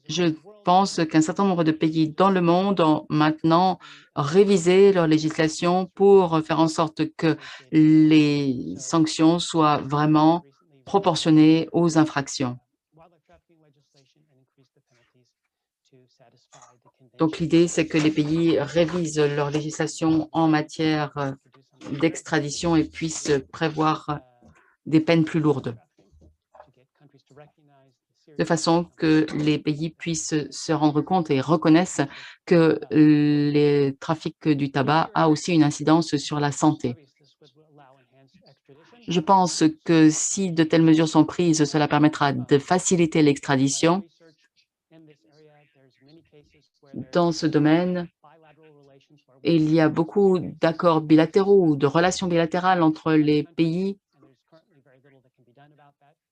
Je pense qu'un certain nombre de pays dans le monde ont maintenant révisé leur législation pour faire en sorte que les sanctions soient vraiment proportionnées aux infractions. Donc, l'idée, c'est que les pays révisent leur législation en matière d'extradition et puissent prévoir des peines plus lourdes, de façon que les pays puissent se rendre compte et reconnaissent que le trafic du tabac a aussi une incidence sur la santé. Je pense que si de telles mesures sont prises, cela permettra de faciliter l'extradition. Dans ce domaine, il y a beaucoup d'accords bilatéraux ou de relations bilatérales entre les pays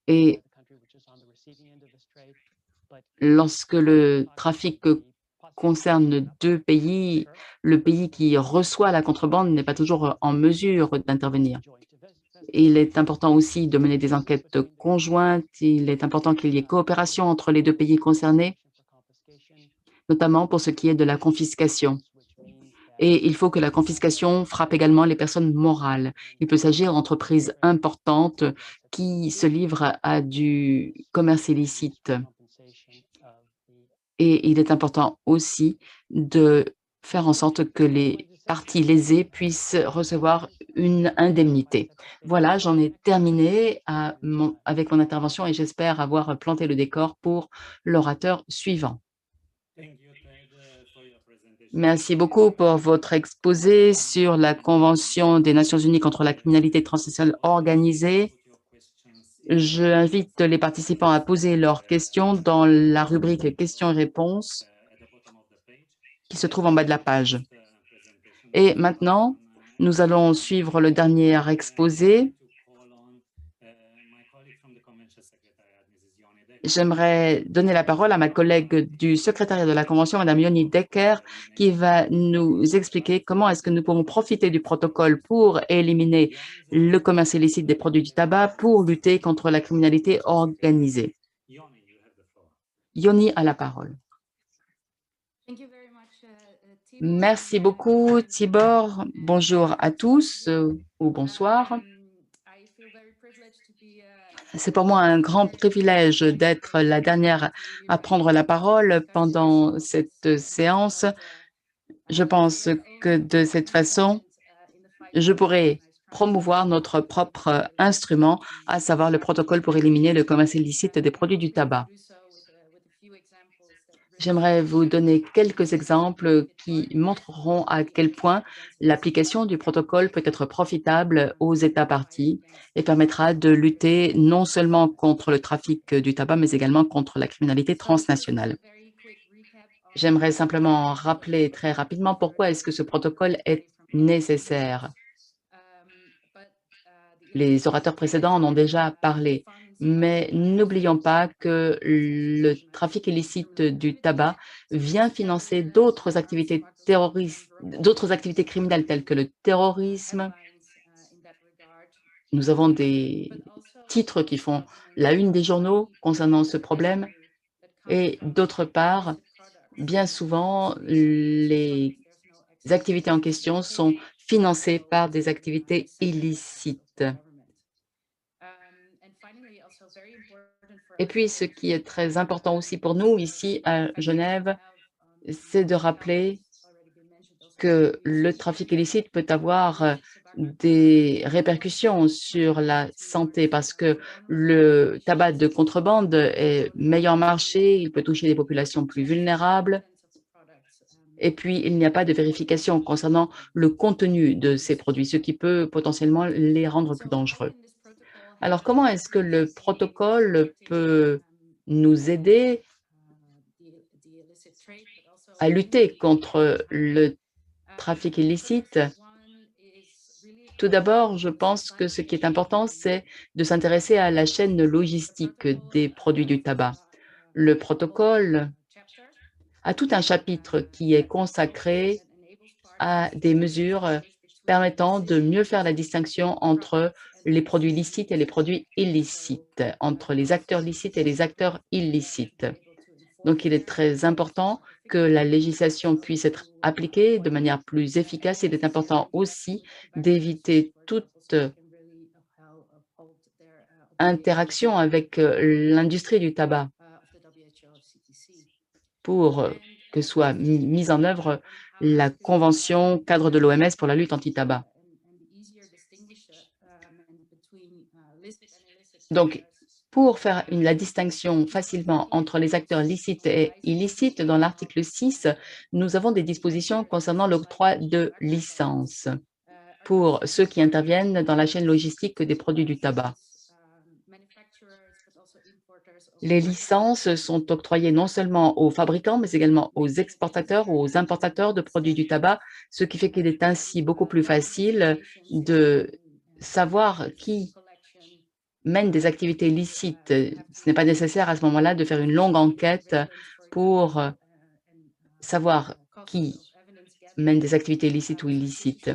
et lorsque le trafic concerne 2 pays, le pays qui reçoit la contrebande n'est pas toujours en mesure d'intervenir. Il est important aussi de mener des enquêtes conjointes. Il est important qu'il y ait coopération entre les 2 pays concernés, notamment pour ce qui est de la confiscation. Et il faut que la confiscation frappe également les personnes morales. Il peut s'agir d'entreprises importantes qui se livrent à du commerce illicite. Et il est important aussi de faire en sorte que les parties lésées puissent recevoir une indemnité. Voilà, j'en ai terminé avec mon intervention et j'espère avoir planté le décor pour l'orateur suivant. Merci beaucoup pour votre exposé sur la Convention des Nations Unies contre la criminalité transnationale organisée. Je invite les participants à poser leurs questions dans la rubrique questions-réponses qui se trouve en bas de la page. Et maintenant, nous allons suivre le dernier exposé. J'aimerais donner la parole à ma collègue du secrétariat de la Convention, Mme Yoni Decker, qui va nous expliquer comment est-ce que nous pouvons profiter du protocole pour éliminer le commerce illicite des produits du tabac pour lutter contre la criminalité organisée. Yoni a la parole. Merci beaucoup, Tibor. Bonjour à tous ou bonsoir. C'est pour moi un grand privilège d'être la dernière à prendre la parole pendant cette séance. Je pense que de cette façon, je pourrai promouvoir notre propre instrument, à savoir le protocole pour éliminer le commerce illicite des produits du tabac. J'aimerais vous donner quelques exemples qui montreront à quel point l'application du protocole peut être profitable aux États parties et permettra de lutter non seulement contre le trafic du tabac, mais également contre la criminalité transnationale. J'aimerais simplement rappeler très rapidement pourquoi est-ce que ce protocole est nécessaire. Les orateurs précédents en ont déjà parlé, mais n'oublions pas que le trafic illicite du tabac vient financer d'autres activités terroristes, d'autres activités criminelles telles que le terrorisme. Nous avons des titres qui font la une des journaux concernant ce problème et d'autre part, bien souvent, les activités en question sont financées par des activités illicites. Et puis, ce qui est très important aussi pour nous ici à Genève, c'est de rappeler que le trafic illicite peut avoir des répercussions sur la santé parce que le tabac de contrebande est meilleur marché, il peut toucher des populations plus vulnérables. Et puis, il n'y a pas de vérification concernant le contenu de ces produits, ce qui peut potentiellement les rendre plus dangereux. Alors, comment est-ce que le protocole peut nous aider à lutter contre le trafic illicite? Tout d'abord, je pense que ce qui est important, c'est de s'intéresser à la chaîne logistique des produits du tabac. Le protocole a tout un chapitre qui est consacré à des mesures permettant de mieux faire la distinction entre les produits licites et les produits illicites, entre les acteurs licites et les acteurs illicites. Donc, il est très important que la législation puisse être appliquée de manière plus efficace. Il est important aussi d'éviter toute interaction avec l'industrie du tabac pour que soit mise en œuvre la Convention cadre de l'OMS pour la lutte anti-tabac. Donc, pour faire la distinction facilement entre les acteurs licites et illicites, dans l'article 6, nous avons des dispositions concernant l'octroi de licences pour ceux qui interviennent dans la chaîne logistique des produits du tabac. Les licences sont octroyées non seulement aux fabricants, mais également aux exportateurs ou aux importateurs de produits du tabac, ce qui fait qu'il est ainsi beaucoup plus facile de savoir qui mène des activités licites. Ce n'est pas nécessaire à ce moment-là de faire une longue enquête pour savoir qui mène des activités licites ou illicites.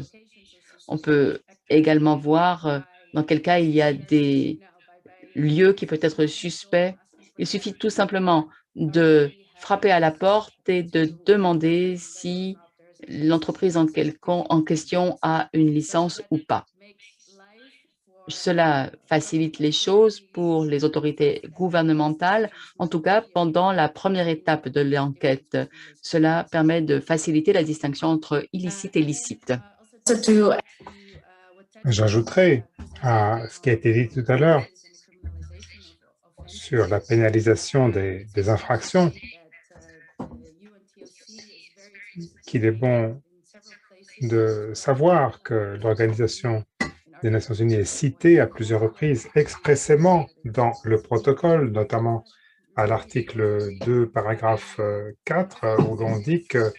On peut également voir dans quel cas il y a des lieux qui peuvent être suspects. Il suffit tout simplement de frapper à la porte et de demander si l'entreprise en question a une licence ou pas. Cela facilite les choses pour les autorités gouvernementales, en tout cas pendant la première étape de l'enquête. Cela permet de faciliter la distinction entre illicite et licite. J'ajouterai à ce qui a été dit tout à l'heure sur la pénalisation des infractions qu'il est bon de savoir que l'Organisation des Nations Unies est cité à plusieurs reprises expressément dans le protocole, notamment à l'article 2, paragraphe 4, où l'on dit que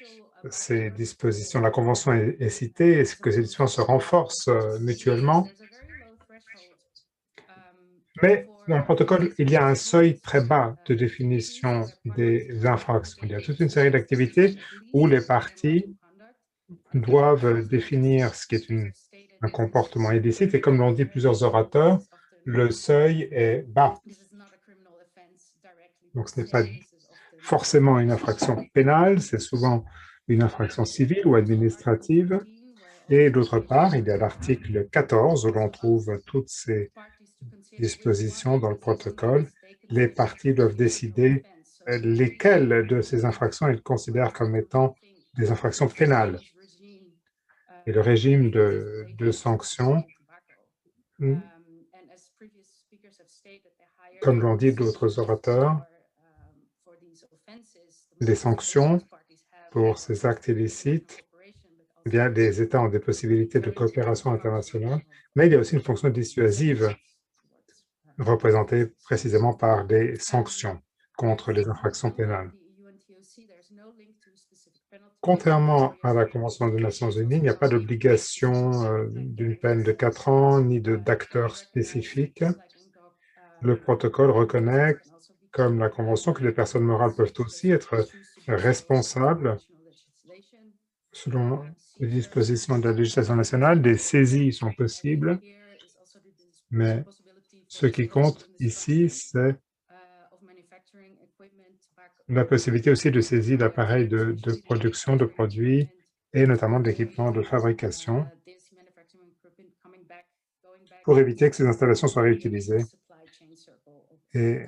ces dispositions, la Convention est citée et que ces dispositions se renforcent mutuellement. Mais dans le protocole, il y a un seuil très bas de définition des infractions. Il y a toute une série d'activités où les parties doivent définir ce qui est un comportement illicite. Et comme l'ont dit plusieurs orateurs, le seuil est bas. Donc ce n'est pas forcément une infraction pénale, c'est souvent une infraction civile ou administrative. Et d'autre part, il y a l'article 14 où l'on trouve toutes ces dispositions dans le protocole. Les parties doivent décider lesquelles de ces infractions elles considèrent comme étant des infractions pénales. Et le régime de sanctions, comme l'ont dit d'autres orateurs, les sanctions pour ces actes illicites, eh bien, les États ont des possibilités de coopération internationale, mais il y a aussi une fonction dissuasive représentée précisément par des sanctions contre les infractions pénales. Contrairement à la Convention des Nations Unies, il n'y a pas d'obligation d'une peine de 4 ans ni d'acteurs spécifiques. Le protocole reconnaît, comme la Convention, que les personnes morales peuvent aussi être responsables selon les dispositions de la législation nationale. Des saisies sont possibles, mais ce qui compte ici, c'est la possibilité aussi de saisir d'appareils de production de produits et notamment d'équipements de fabrication pour éviter que ces installations soient réutilisées et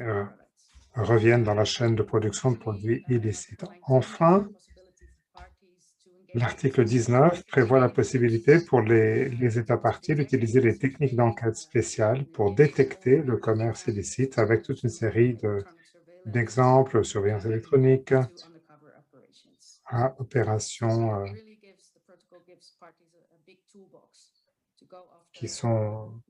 reviennent dans la chaîne de production de produits illicites. Enfin, l'article 19 prévoit la possibilité pour les États parties d'utiliser les techniques d'enquête spéciales pour détecter le commerce illicite avec toute une série d'exemples, surveillance électronique, à opérations qui sont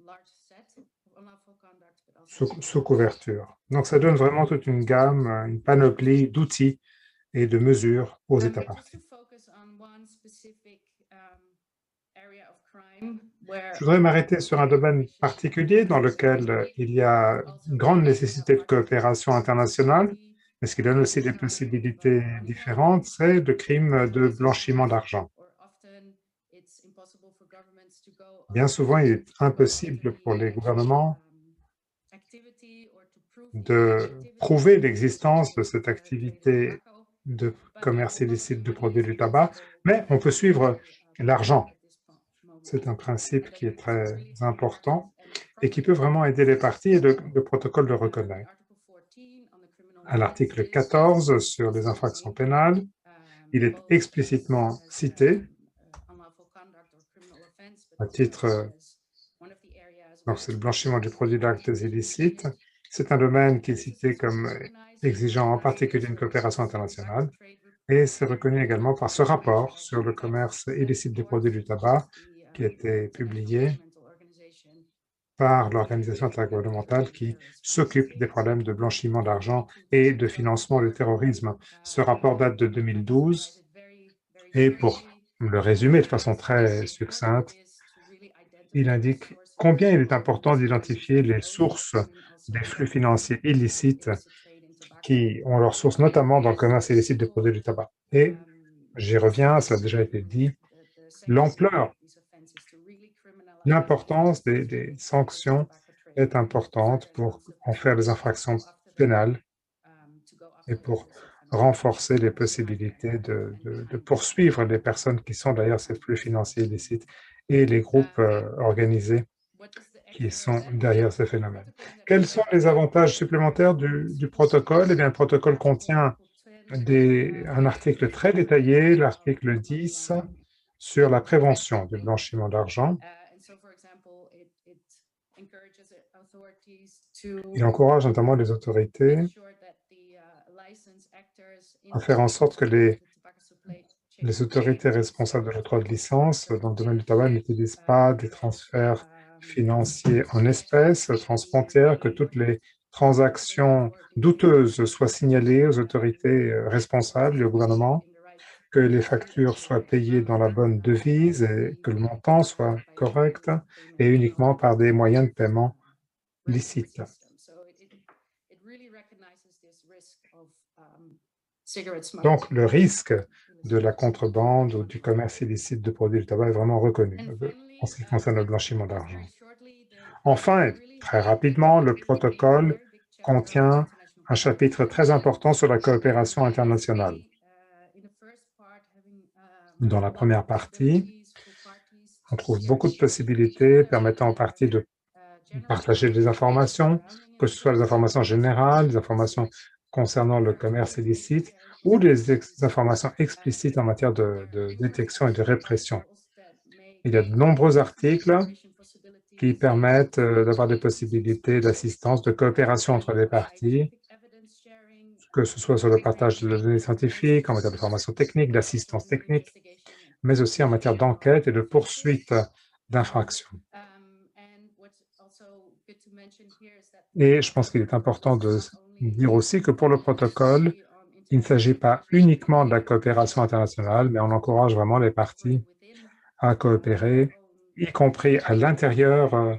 sous couverture. Donc, ça donne vraiment toute une gamme, une panoplie d'outils et de mesures aux États parties. Je voudrais m'arrêter sur un domaine particulier dans lequel il y a une grande nécessité de coopération internationale, mais ce qui donne aussi des possibilités différentes, c'est le crime de blanchiment d'argent. Bien souvent, il est impossible pour les gouvernements de prouver l'existence de cette activité de commerce illicite de produits du tabac, mais on peut suivre l'argent. C'est un principe qui est très important et qui peut vraiment aider les parties et le protocole le reconnaît. À l'article 14 sur les infractions pénales, il est explicitement cité à titre, donc c'est le blanchiment du produit d'actes illicites. C'est un domaine qui est cité comme exigeant en particulier une coopération internationale et c'est reconnu également par ce rapport sur le commerce illicite des produits du tabac qui a été publié par l'organisation intergouvernementale qui s'occupe des problèmes de blanchiment d'argent et de financement du terrorisme. Ce rapport date de 2012 et pour le résumer de façon très succincte, il indique combien il est important d'identifier les sources des flux financiers illicites qui ont leur source notamment dans le commerce illicite des produits du tabac. Et j'y reviens, ça a déjà été dit, l'ampleur, l'importance des sanctions est importante pour en faire des infractions pénales et pour renforcer les possibilités de poursuivre les personnes qui sont derrière ces flux financiers illicites et les groupes organisés qui sont derrière ces phénomènes. Quels sont les avantages supplémentaires du protocole? Eh bien, le protocole contient un article très détaillé, l'article 10, sur la prévention du blanchiment d'argent. Il encourage notamment les autorités à faire en sorte que les autorités responsables de l'octroi de licence dans le domaine du tabac n'utilisent pas des transferts financiers en espèces transfrontières, que toutes les transactions douteuses soient signalées aux autorités responsables et au gouvernement, que les factures soient payées dans la bonne devise et que le montant soit correct et uniquement par des moyens de paiement licites. Donc, le risque de la contrebande ou du commerce illicite de produits du tabac est vraiment reconnu en ce qui concerne le blanchiment d'argent. Enfin, et très rapidement, le protocole contient un chapitre très important sur la coopération internationale. Dans la première partie, on trouve beaucoup de possibilités permettant aux parties de partager des informations, que ce soit des informations générales, des informations concernant le commerce illicite ou des informations explicites en matière de détection et de répression. Il y a de nombreux articles qui permettent d'avoir des possibilités d'assistance, de coopération entre les parties, que ce soit sur le partage de données scientifiques, en matière de formation technique, d'assistance technique, mais aussi en matière d'enquête et de poursuite d'infractions. Et je pense qu'il est important de dire aussi que pour le protocole, il ne s'agit pas uniquement de la coopération internationale, mais on encourage vraiment les parties à coopérer, y compris à l'intérieur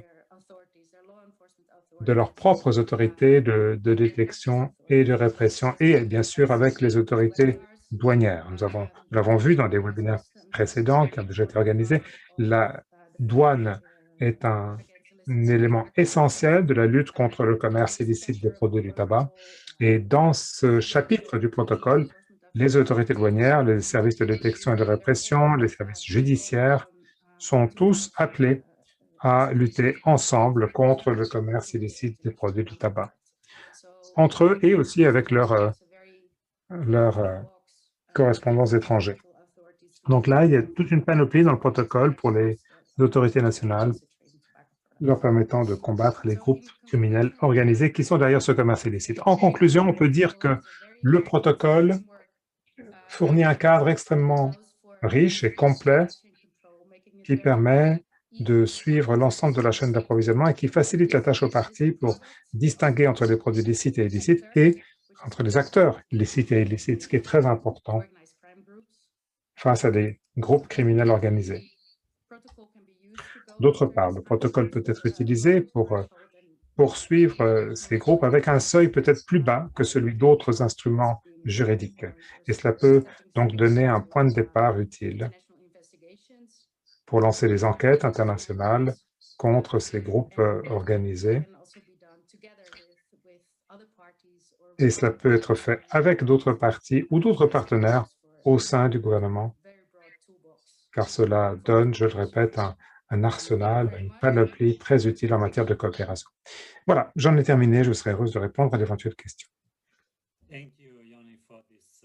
de leurs propres autorités de détection et de répression, et bien sûr avec les autorités douanières. Nous l'avons vu dans des webinaires précédents qui ont déjà été organisés, la douane est un élément essentiel de la lutte contre le commerce illicite des produits du tabac. Et dans ce chapitre du protocole, les autorités douanières, les services de détection et de répression, les services judiciaires sont tous appelés à lutter ensemble contre le commerce illicite des produits du tabac, entre eux et aussi avec leurs correspondants étrangers. Donc là, il y a toute une panoplie dans le protocole pour les autorités nationales, leur permettant de combattre les groupes criminels organisés qui sont derrière ce commerce illicite. En conclusion, on peut dire que le protocole fournit un cadre extrêmement riche et complet qui permet de suivre l'ensemble de la chaîne d'approvisionnement et qui facilite la tâche aux parties pour distinguer entre les produits licites et illicites et entre les acteurs licites et illicites, ce qui est très important face à des groupes criminels organisés. D'autre part, le protocole peut être utilisé pour poursuivre ces groupes avec un seuil peut-être plus bas que celui d'autres instruments juridiques. Et cela peut donc donner un point de départ utile pour lancer des enquêtes internationales contre ces groupes organisés. Et cela peut être fait avec d'autres parties ou d'autres partenaires au sein du gouvernement, car cela donne, je le répète, un arsenal, une panoplie très utile en matière de coopération. Voilà, j'en ai terminé. Je serai heureuse de répondre à d'éventuelles questions.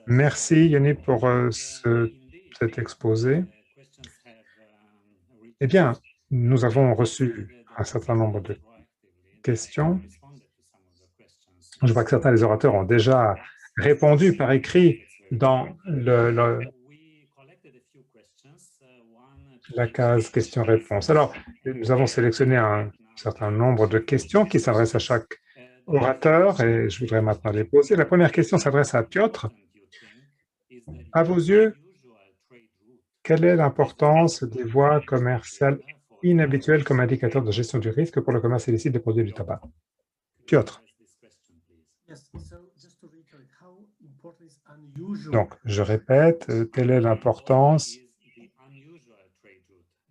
Merci, Yoni, pour cet exposé. Eh bien, nous avons reçu un certain nombre de questions. Je vois que certains des orateurs ont déjà répondu par écrit dans la case questions-réponses. Alors, nous avons sélectionné un certain nombre de questions qui s'adressent à chaque orateur et je voudrais maintenant les poser. La première question s'adresse à Piotr. À vos yeux, quelle est l'importance des voies commerciales inhabituelles comme indicateur de gestion du risque pour le commerce illicite des produits du tabac? Piotr. Donc, je répète, quelle est l'importance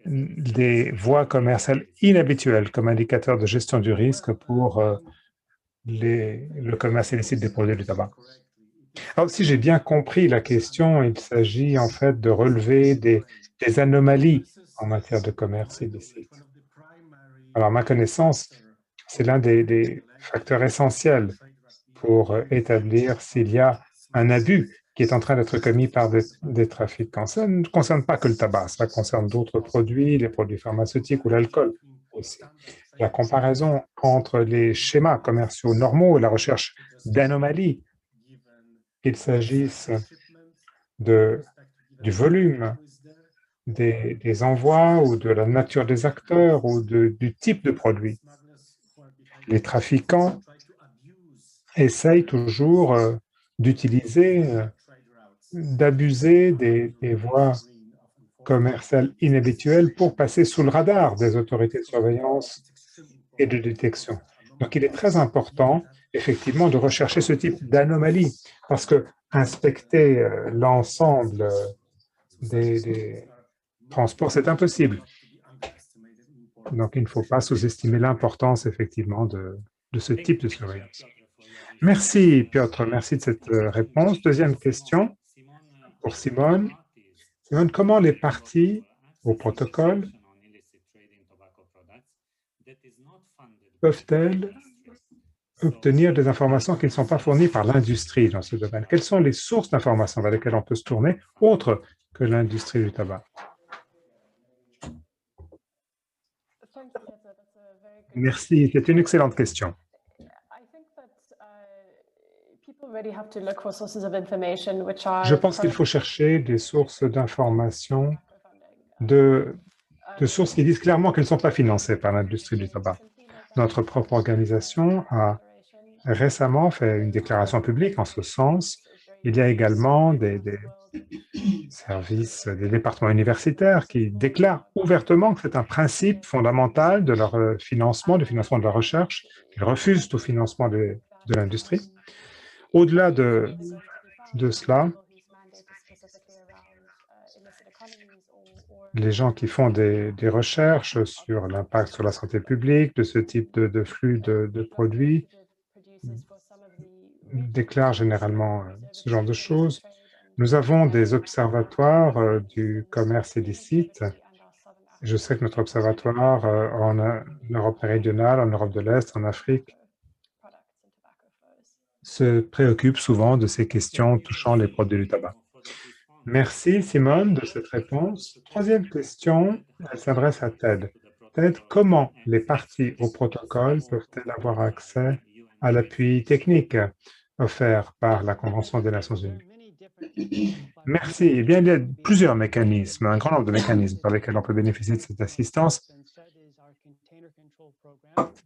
des voies commerciales inhabituelles comme indicateur de gestion du risque pour le commerce illicite des produits du tabac? Alors, si j'ai bien compris la question, il s'agit en fait de relever des anomalies en matière de commerce illicite. Alors, à ma connaissance, c'est l'un des facteurs essentiels pour établir s'il y a un abus qui est en train d'être commis par des trafiquants. Ça ne concerne pas que le tabac, ça concerne d'autres produits, les produits pharmaceutiques ou l'alcool aussi. La comparaison entre les schémas commerciaux normaux et la recherche d'anomalies, qu'il s'agisse du volume des envois ou de la nature des acteurs ou du type de produit. Les trafiquants essayent toujours d'abuser des voies commerciales inhabituelles pour passer sous le radar des autorités de surveillance et de détection. Donc, il est très important, effectivement, de rechercher ce type d'anomalie, parce que inspecter l'ensemble des transports, c'est impossible. Donc, il ne faut pas sous-estimer l'importance, effectivement, de ce type de surveillance. Merci, Piotr, merci de cette réponse. Deuxième question pour Simone. Simone, comment les parties au protocole peuvent-elles obtenir des informations qui ne sont pas fournies par l'industrie dans ce domaine? Quelles sont les sources d'informations vers lesquelles on peut se tourner, autres que l'industrie du tabac? Merci, c'est une excellente question. Je pense qu'il faut chercher des sources d'informations de sources qui disent clairement qu'elles ne sont pas financées par l'industrie du tabac. Notre propre organisation a récemment fait une déclaration publique en ce sens. Il y a également des services, des départements universitaires qui déclarent ouvertement que c'est un principe fondamental de leur financement, du financement de la recherche. Ils refusent tout financement de l'industrie. Au-delà de cela, les gens qui font des recherches sur l'impact sur la santé publique de ce type de flux de produits déclarent généralement ce genre de choses. Nous avons des observatoires du commerce illicite. Je sais que notre observatoire en Europe méridionale, en Europe de l'Est, en Afrique, se préoccupe souvent de ces questions touchant les produits du tabac. Merci, Simone, de cette réponse. Troisième question, elle s'adresse à Ted. Ted, comment les parties au protocole peuvent-elles avoir accès à l'appui technique offert par la Convention des Nations Unies? Merci. Eh bien, il y a plusieurs mécanismes, un grand nombre de mécanismes par lesquels on peut bénéficier de cette assistance,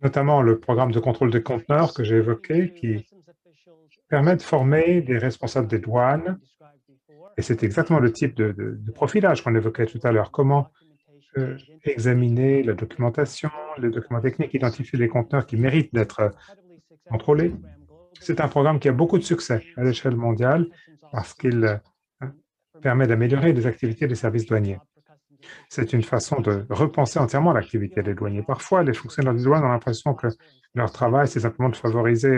notamment le programme de contrôle des conteneurs que j'ai évoqué, qui permet de former des responsables des douanes, et c'est exactement le type de profilage qu'on évoquait tout à l'heure. Comment examiner la documentation, les documents techniques, identifier les conteneurs qui méritent d'être contrôlés. C'est un programme qui a beaucoup de succès à l'échelle mondiale parce qu'il permet d'améliorer les activités des services douaniers. C'est une façon de repenser entièrement l'activité des douaniers. Parfois, les fonctionnaires des douanes ont l'impression que leur travail, c'est simplement de favoriser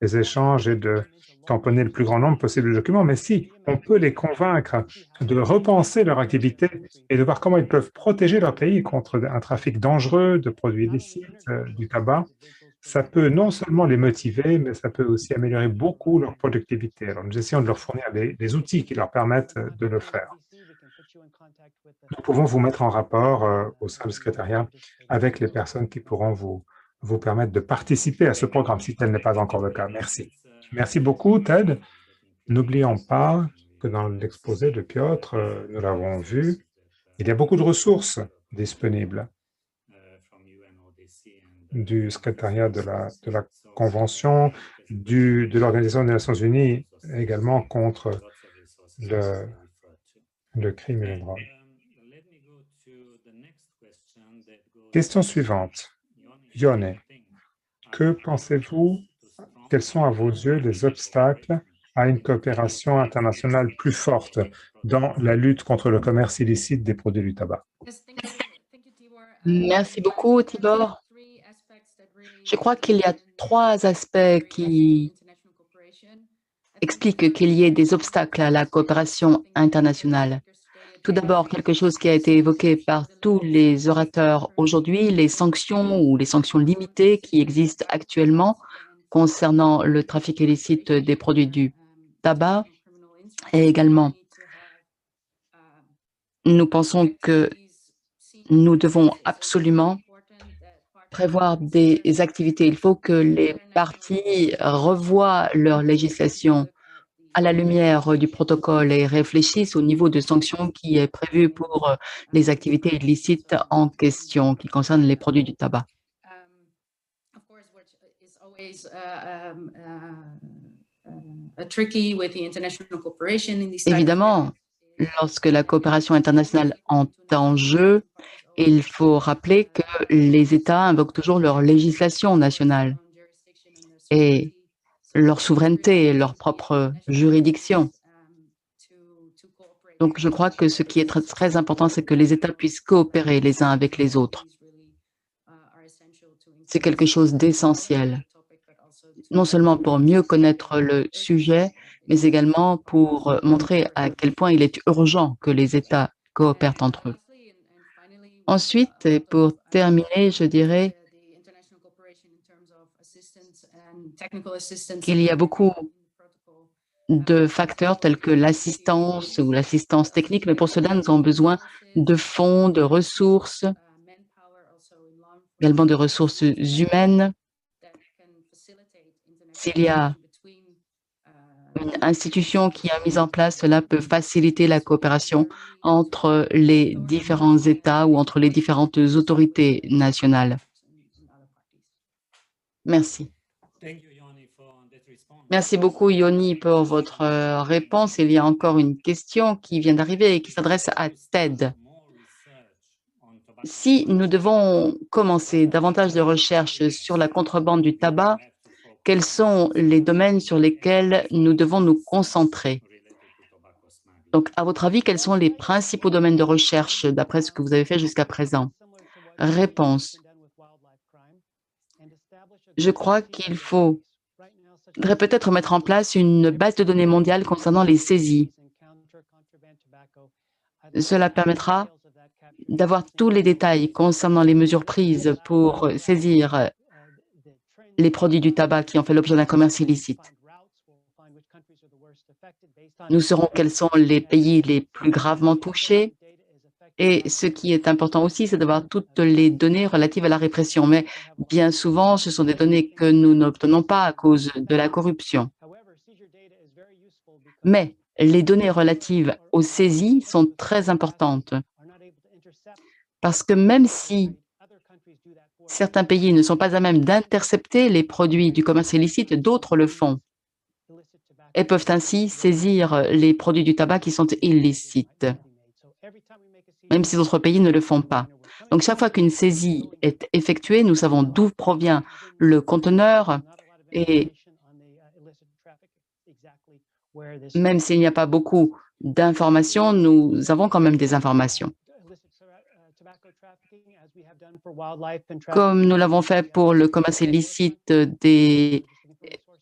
les échanges et de tamponner le plus grand nombre possible de documents, mais si on peut les convaincre de repenser leur activité et de voir comment ils peuvent protéger leur pays contre un trafic dangereux de produits illicites, du tabac, ça peut non seulement les motiver, mais ça peut aussi améliorer beaucoup leur productivité. Alors, nous essayons de leur fournir des outils qui leur permettent de le faire. Nous pouvons vous mettre en rapport au sein du secrétariat avec les personnes qui pourront vous permettre de participer à ce programme, si tel n'est pas encore le cas. Merci. Merci beaucoup, Ted. N'oublions pas que dans l'exposé de Piotr, nous l'avons vu, il y a beaucoup de ressources disponibles du secrétariat de la Convention, de l'Organisation des Nations Unies, également contre le crime et les drogues. Question suivante. Yone, que pensez-vous, quels sont à vos yeux les obstacles à une coopération internationale plus forte dans la lutte contre le commerce illicite des produits du tabac? Merci beaucoup, Tibor. Je crois qu'il y a trois aspects qui expliquent qu'il y ait des obstacles à la coopération internationale. Tout d'abord, quelque chose qui a été évoqué par tous les orateurs aujourd'hui, les sanctions ou les sanctions limitées qui existent actuellement concernant le trafic illicite des produits du tabac. Et également, nous pensons que nous devons absolument prévoir des activités. Il faut que les parties revoient leur législation à la lumière du protocole et réfléchissent au niveau de sanctions qui est prévu pour les activités illicites en question qui concernent les produits du tabac. Évidemment, lorsque la coopération internationale entre en jeu, il faut rappeler que les États invoquent toujours leur législation nationale et leur souveraineté et leur propre juridiction. Donc, je crois que ce qui est très important, c'est que les États puissent coopérer les uns avec les autres. C'est quelque chose d'essentiel, non seulement pour mieux connaître le sujet, mais également pour montrer à quel point il est urgent que les États coopèrent entre eux. Ensuite, et pour terminer, je dirais qu'il y a beaucoup de facteurs tels que l'assistance ou l'assistance technique, mais pour cela, nous avons besoin de fonds, de ressources, également de ressources humaines. S'il y a une institution qui a mis en place, cela peut faciliter la coopération entre les différents États ou entre les différentes autorités nationales. Merci. Merci beaucoup, Yoni, pour votre réponse. Il y a encore une question qui vient d'arriver et qui s'adresse à Ted. Si nous devons commencer davantage de recherches sur la contrebande du tabac, quels sont les domaines sur lesquels nous devons nous concentrer? Donc, à votre avis, quels sont les principaux domaines de recherche d'après ce que vous avez fait jusqu'à présent? Réponse. Je crois qu'il faudrait peut-être mettre en place une base de données mondiale concernant les saisies. Cela permettra d'avoir tous les détails concernant les mesures prises pour saisir les produits du tabac qui ont fait l'objet d'un commerce illicite. Nous saurons quels sont les pays les plus gravement touchés. Et ce qui est important aussi, c'est d'avoir toutes les données relatives à la répression. Mais bien souvent, ce sont des données que nous n'obtenons pas à cause de la corruption. Mais les données relatives aux saisies sont très importantes. Parce que même si certains pays ne sont pas à même d'intercepter les produits du commerce illicite, d'autres le font et peuvent ainsi saisir les produits du tabac qui sont illicites, même si d'autres pays ne le font pas. Donc, chaque fois qu'une saisie est effectuée, nous savons d'où provient le conteneur et même s'il n'y a pas beaucoup d'informations, nous avons quand même des informations. Comme nous l'avons fait pour le commerce illicite des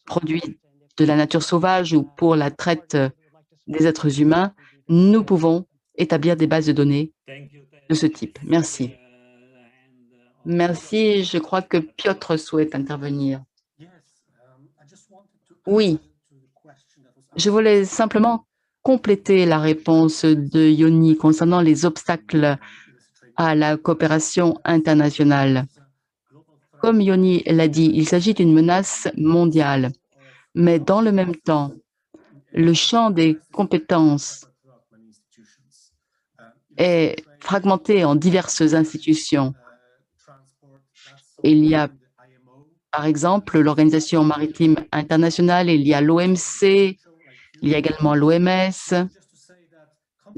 produits de la nature sauvage ou pour la traite des êtres humains, nous pouvons établir des bases de données de ce type. Merci. Merci. Je crois que Piotr souhaite intervenir. Oui. Je voulais simplement compléter la réponse de Yoni concernant les obstacles à la coopération internationale. Comme Yoni l'a dit, il s'agit d'une menace mondiale, mais dans le même temps, le champ des compétences est fragmenté en diverses institutions. Il y a, par exemple, l'Organisation maritime internationale, il y a l'OMC, il y a également l'OMS.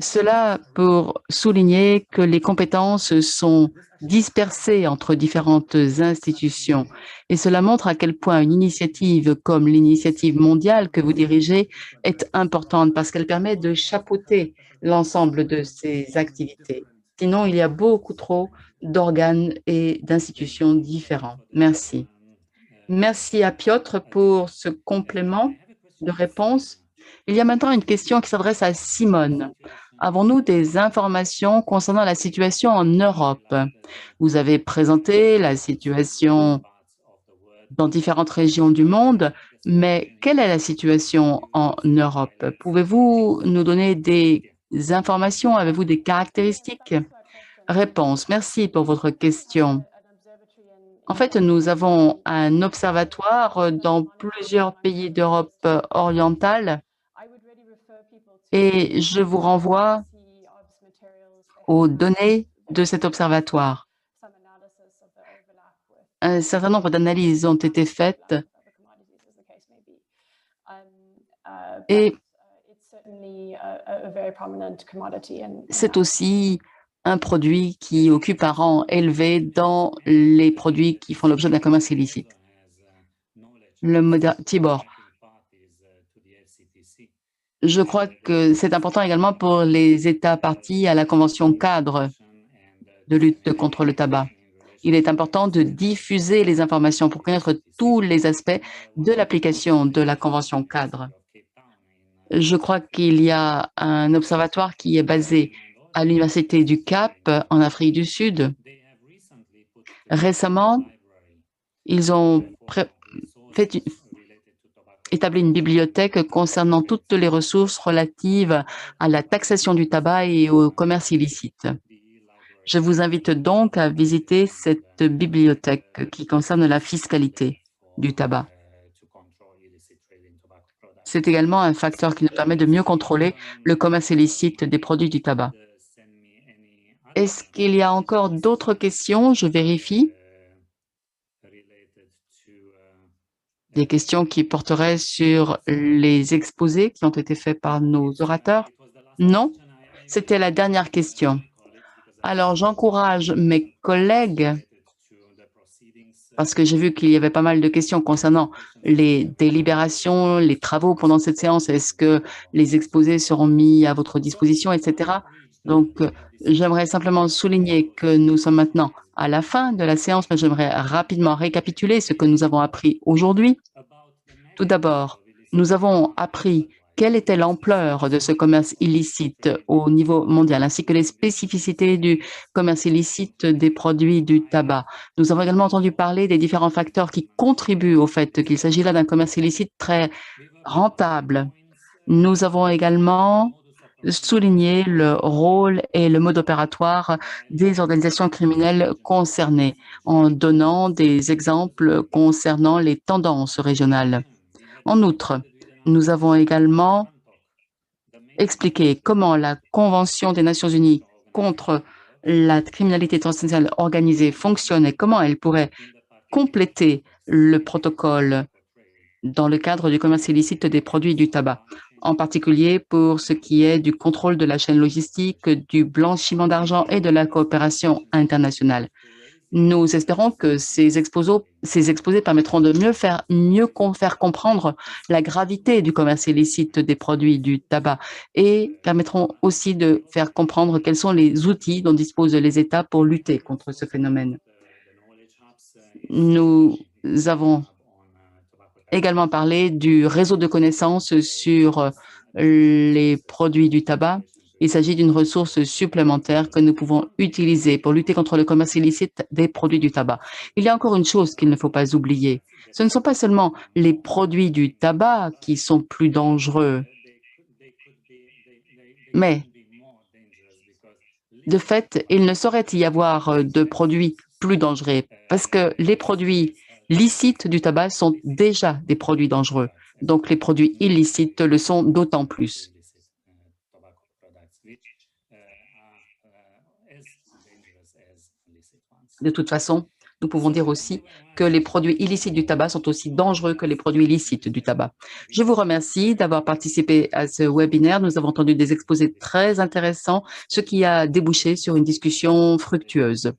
Cela pour souligner que les compétences sont dispersées entre différentes institutions. Et cela montre à quel point une initiative comme l'initiative mondiale que vous dirigez est importante parce qu'elle permet de chapeauter l'ensemble de ces activités. Sinon, il y a beaucoup trop d'organes et d'institutions différents. Merci. Merci à Piotr pour ce complément de réponse. Il y a maintenant une question qui s'adresse à Simone. Avons-nous des informations concernant la situation en Europe? Vous avez présenté la situation dans différentes régions du monde, mais quelle est la situation en Europe? Pouvez-vous nous donner des informations? Avez-vous des caractéristiques? Réponse. Merci pour votre question. En fait, nous avons un observatoire dans plusieurs pays d'Europe orientale Et je vous renvoie aux données de cet observatoire. Un certain nombre d'analyses ont été faites et c'est aussi un produit qui occupe un rang élevé dans les produits qui font l'objet d'un commerce illicite. Tibor, je crois que c'est important également pour les États partis à la Convention cadre de lutte contre le tabac. Il est important de diffuser les informations pour connaître tous les aspects de l'application de la Convention cadre. Je crois qu'il y a un observatoire qui est basé à l'Université du Cap en Afrique du Sud. Récemment, ils ont établi une bibliothèque concernant toutes les ressources relatives à la taxation du tabac et au commerce illicite. Je vous invite donc à visiter cette bibliothèque qui concerne la fiscalité du tabac. C'est également un facteur qui nous permet de mieux contrôler le commerce illicite des produits du tabac. Est-ce qu'il y a encore d'autres questions? Je vérifie. Des questions qui porteraient sur les exposés qui ont été faits par nos orateurs? Non, c'était la dernière question. Alors, j'encourage mes collègues, parce que j'ai vu qu'il y avait pas mal de questions concernant les délibérations, les travaux pendant cette séance. Est-ce que les exposés seront mis à votre disposition, etc. Donc, j'aimerais simplement souligner que nous sommes maintenant à la fin de la séance, mais j'aimerais rapidement récapituler ce que nous avons appris aujourd'hui. Tout d'abord, nous avons appris quelle était l'ampleur de ce commerce illicite au niveau mondial, ainsi que les spécificités du commerce illicite des produits du tabac. Nous avons également entendu parler des différents facteurs qui contribuent au fait qu'il s'agit là d'un commerce illicite très rentable. Nous avons également souligné le rôle et le mode opératoire des organisations criminelles concernées, en donnant des exemples concernant les tendances régionales. En outre, nous avons également expliqué comment la Convention des Nations Unies contre la criminalité transnationale organisée fonctionne et comment elle pourrait compléter le protocole dans le cadre du commerce illicite des produits du tabac, en particulier pour ce qui est du contrôle de la chaîne logistique, du blanchiment d'argent et de la coopération internationale. Nous espérons que ces exposés permettront de mieux faire comprendre la gravité du commerce illicite des produits du tabac et permettront aussi de faire comprendre quels sont les outils dont disposent les États pour lutter contre ce phénomène. Nous avons également parlé du réseau de connaissances sur les produits du tabac. Il s'agit d'une ressource supplémentaire que nous pouvons utiliser pour lutter contre le commerce illicite des produits du tabac. Il y a encore une chose qu'il ne faut pas oublier. Ce ne sont pas seulement les produits du tabac qui sont plus dangereux, mais de fait, il ne saurait y avoir de produits plus dangereux parce que les produits licites du tabac sont déjà des produits dangereux. Donc, les produits illicites le sont d'autant plus. De toute façon, nous pouvons dire aussi que les produits illicites du tabac sont aussi dangereux que les produits licites du tabac. Je vous remercie d'avoir participé à ce webinaire. Nous avons entendu des exposés très intéressants, ce qui a débouché sur une discussion fructueuse.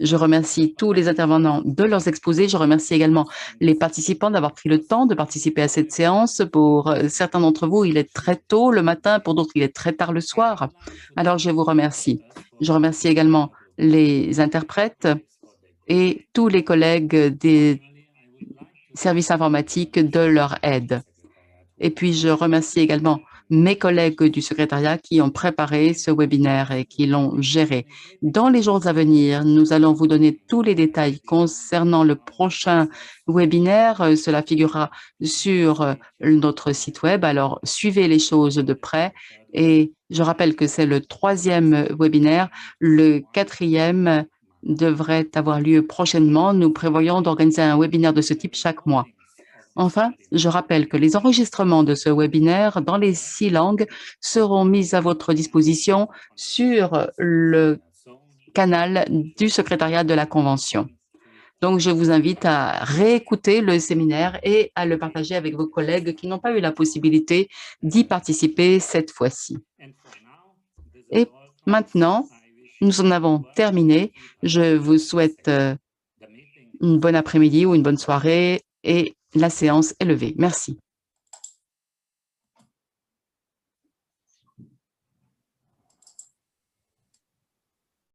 Je remercie tous les intervenants de leurs exposés. Je remercie également les participants d'avoir pris le temps de participer à cette séance. Pour certains d'entre vous, il est très tôt le matin, pour d'autres, il est très tard le soir. Alors, je vous remercie. Je remercie également les interprètes et tous les collègues des services informatiques de leur aide. Et puis, je remercie également mes collègues du secrétariat qui ont préparé ce webinaire et qui l'ont géré. Dans les jours à venir, nous allons vous donner tous les détails concernant le prochain webinaire. Cela figurera sur notre site web. Alors, suivez les choses de près. Et je rappelle que c'est le 3e webinaire. Le 4e devrait avoir lieu prochainement. Nous prévoyons d'organiser un webinaire de ce type chaque mois. Enfin, je rappelle que les enregistrements de ce webinaire dans les 6 langues seront mis à votre disposition sur le canal du secrétariat de la Convention. Donc, je vous invite à réécouter le séminaire et à le partager avec vos collègues qui n'ont pas eu la possibilité d'y participer cette fois-ci. Et maintenant, nous en avons terminé. Je vous souhaite une bonne après-midi ou une bonne soirée et la séance est levée. Merci.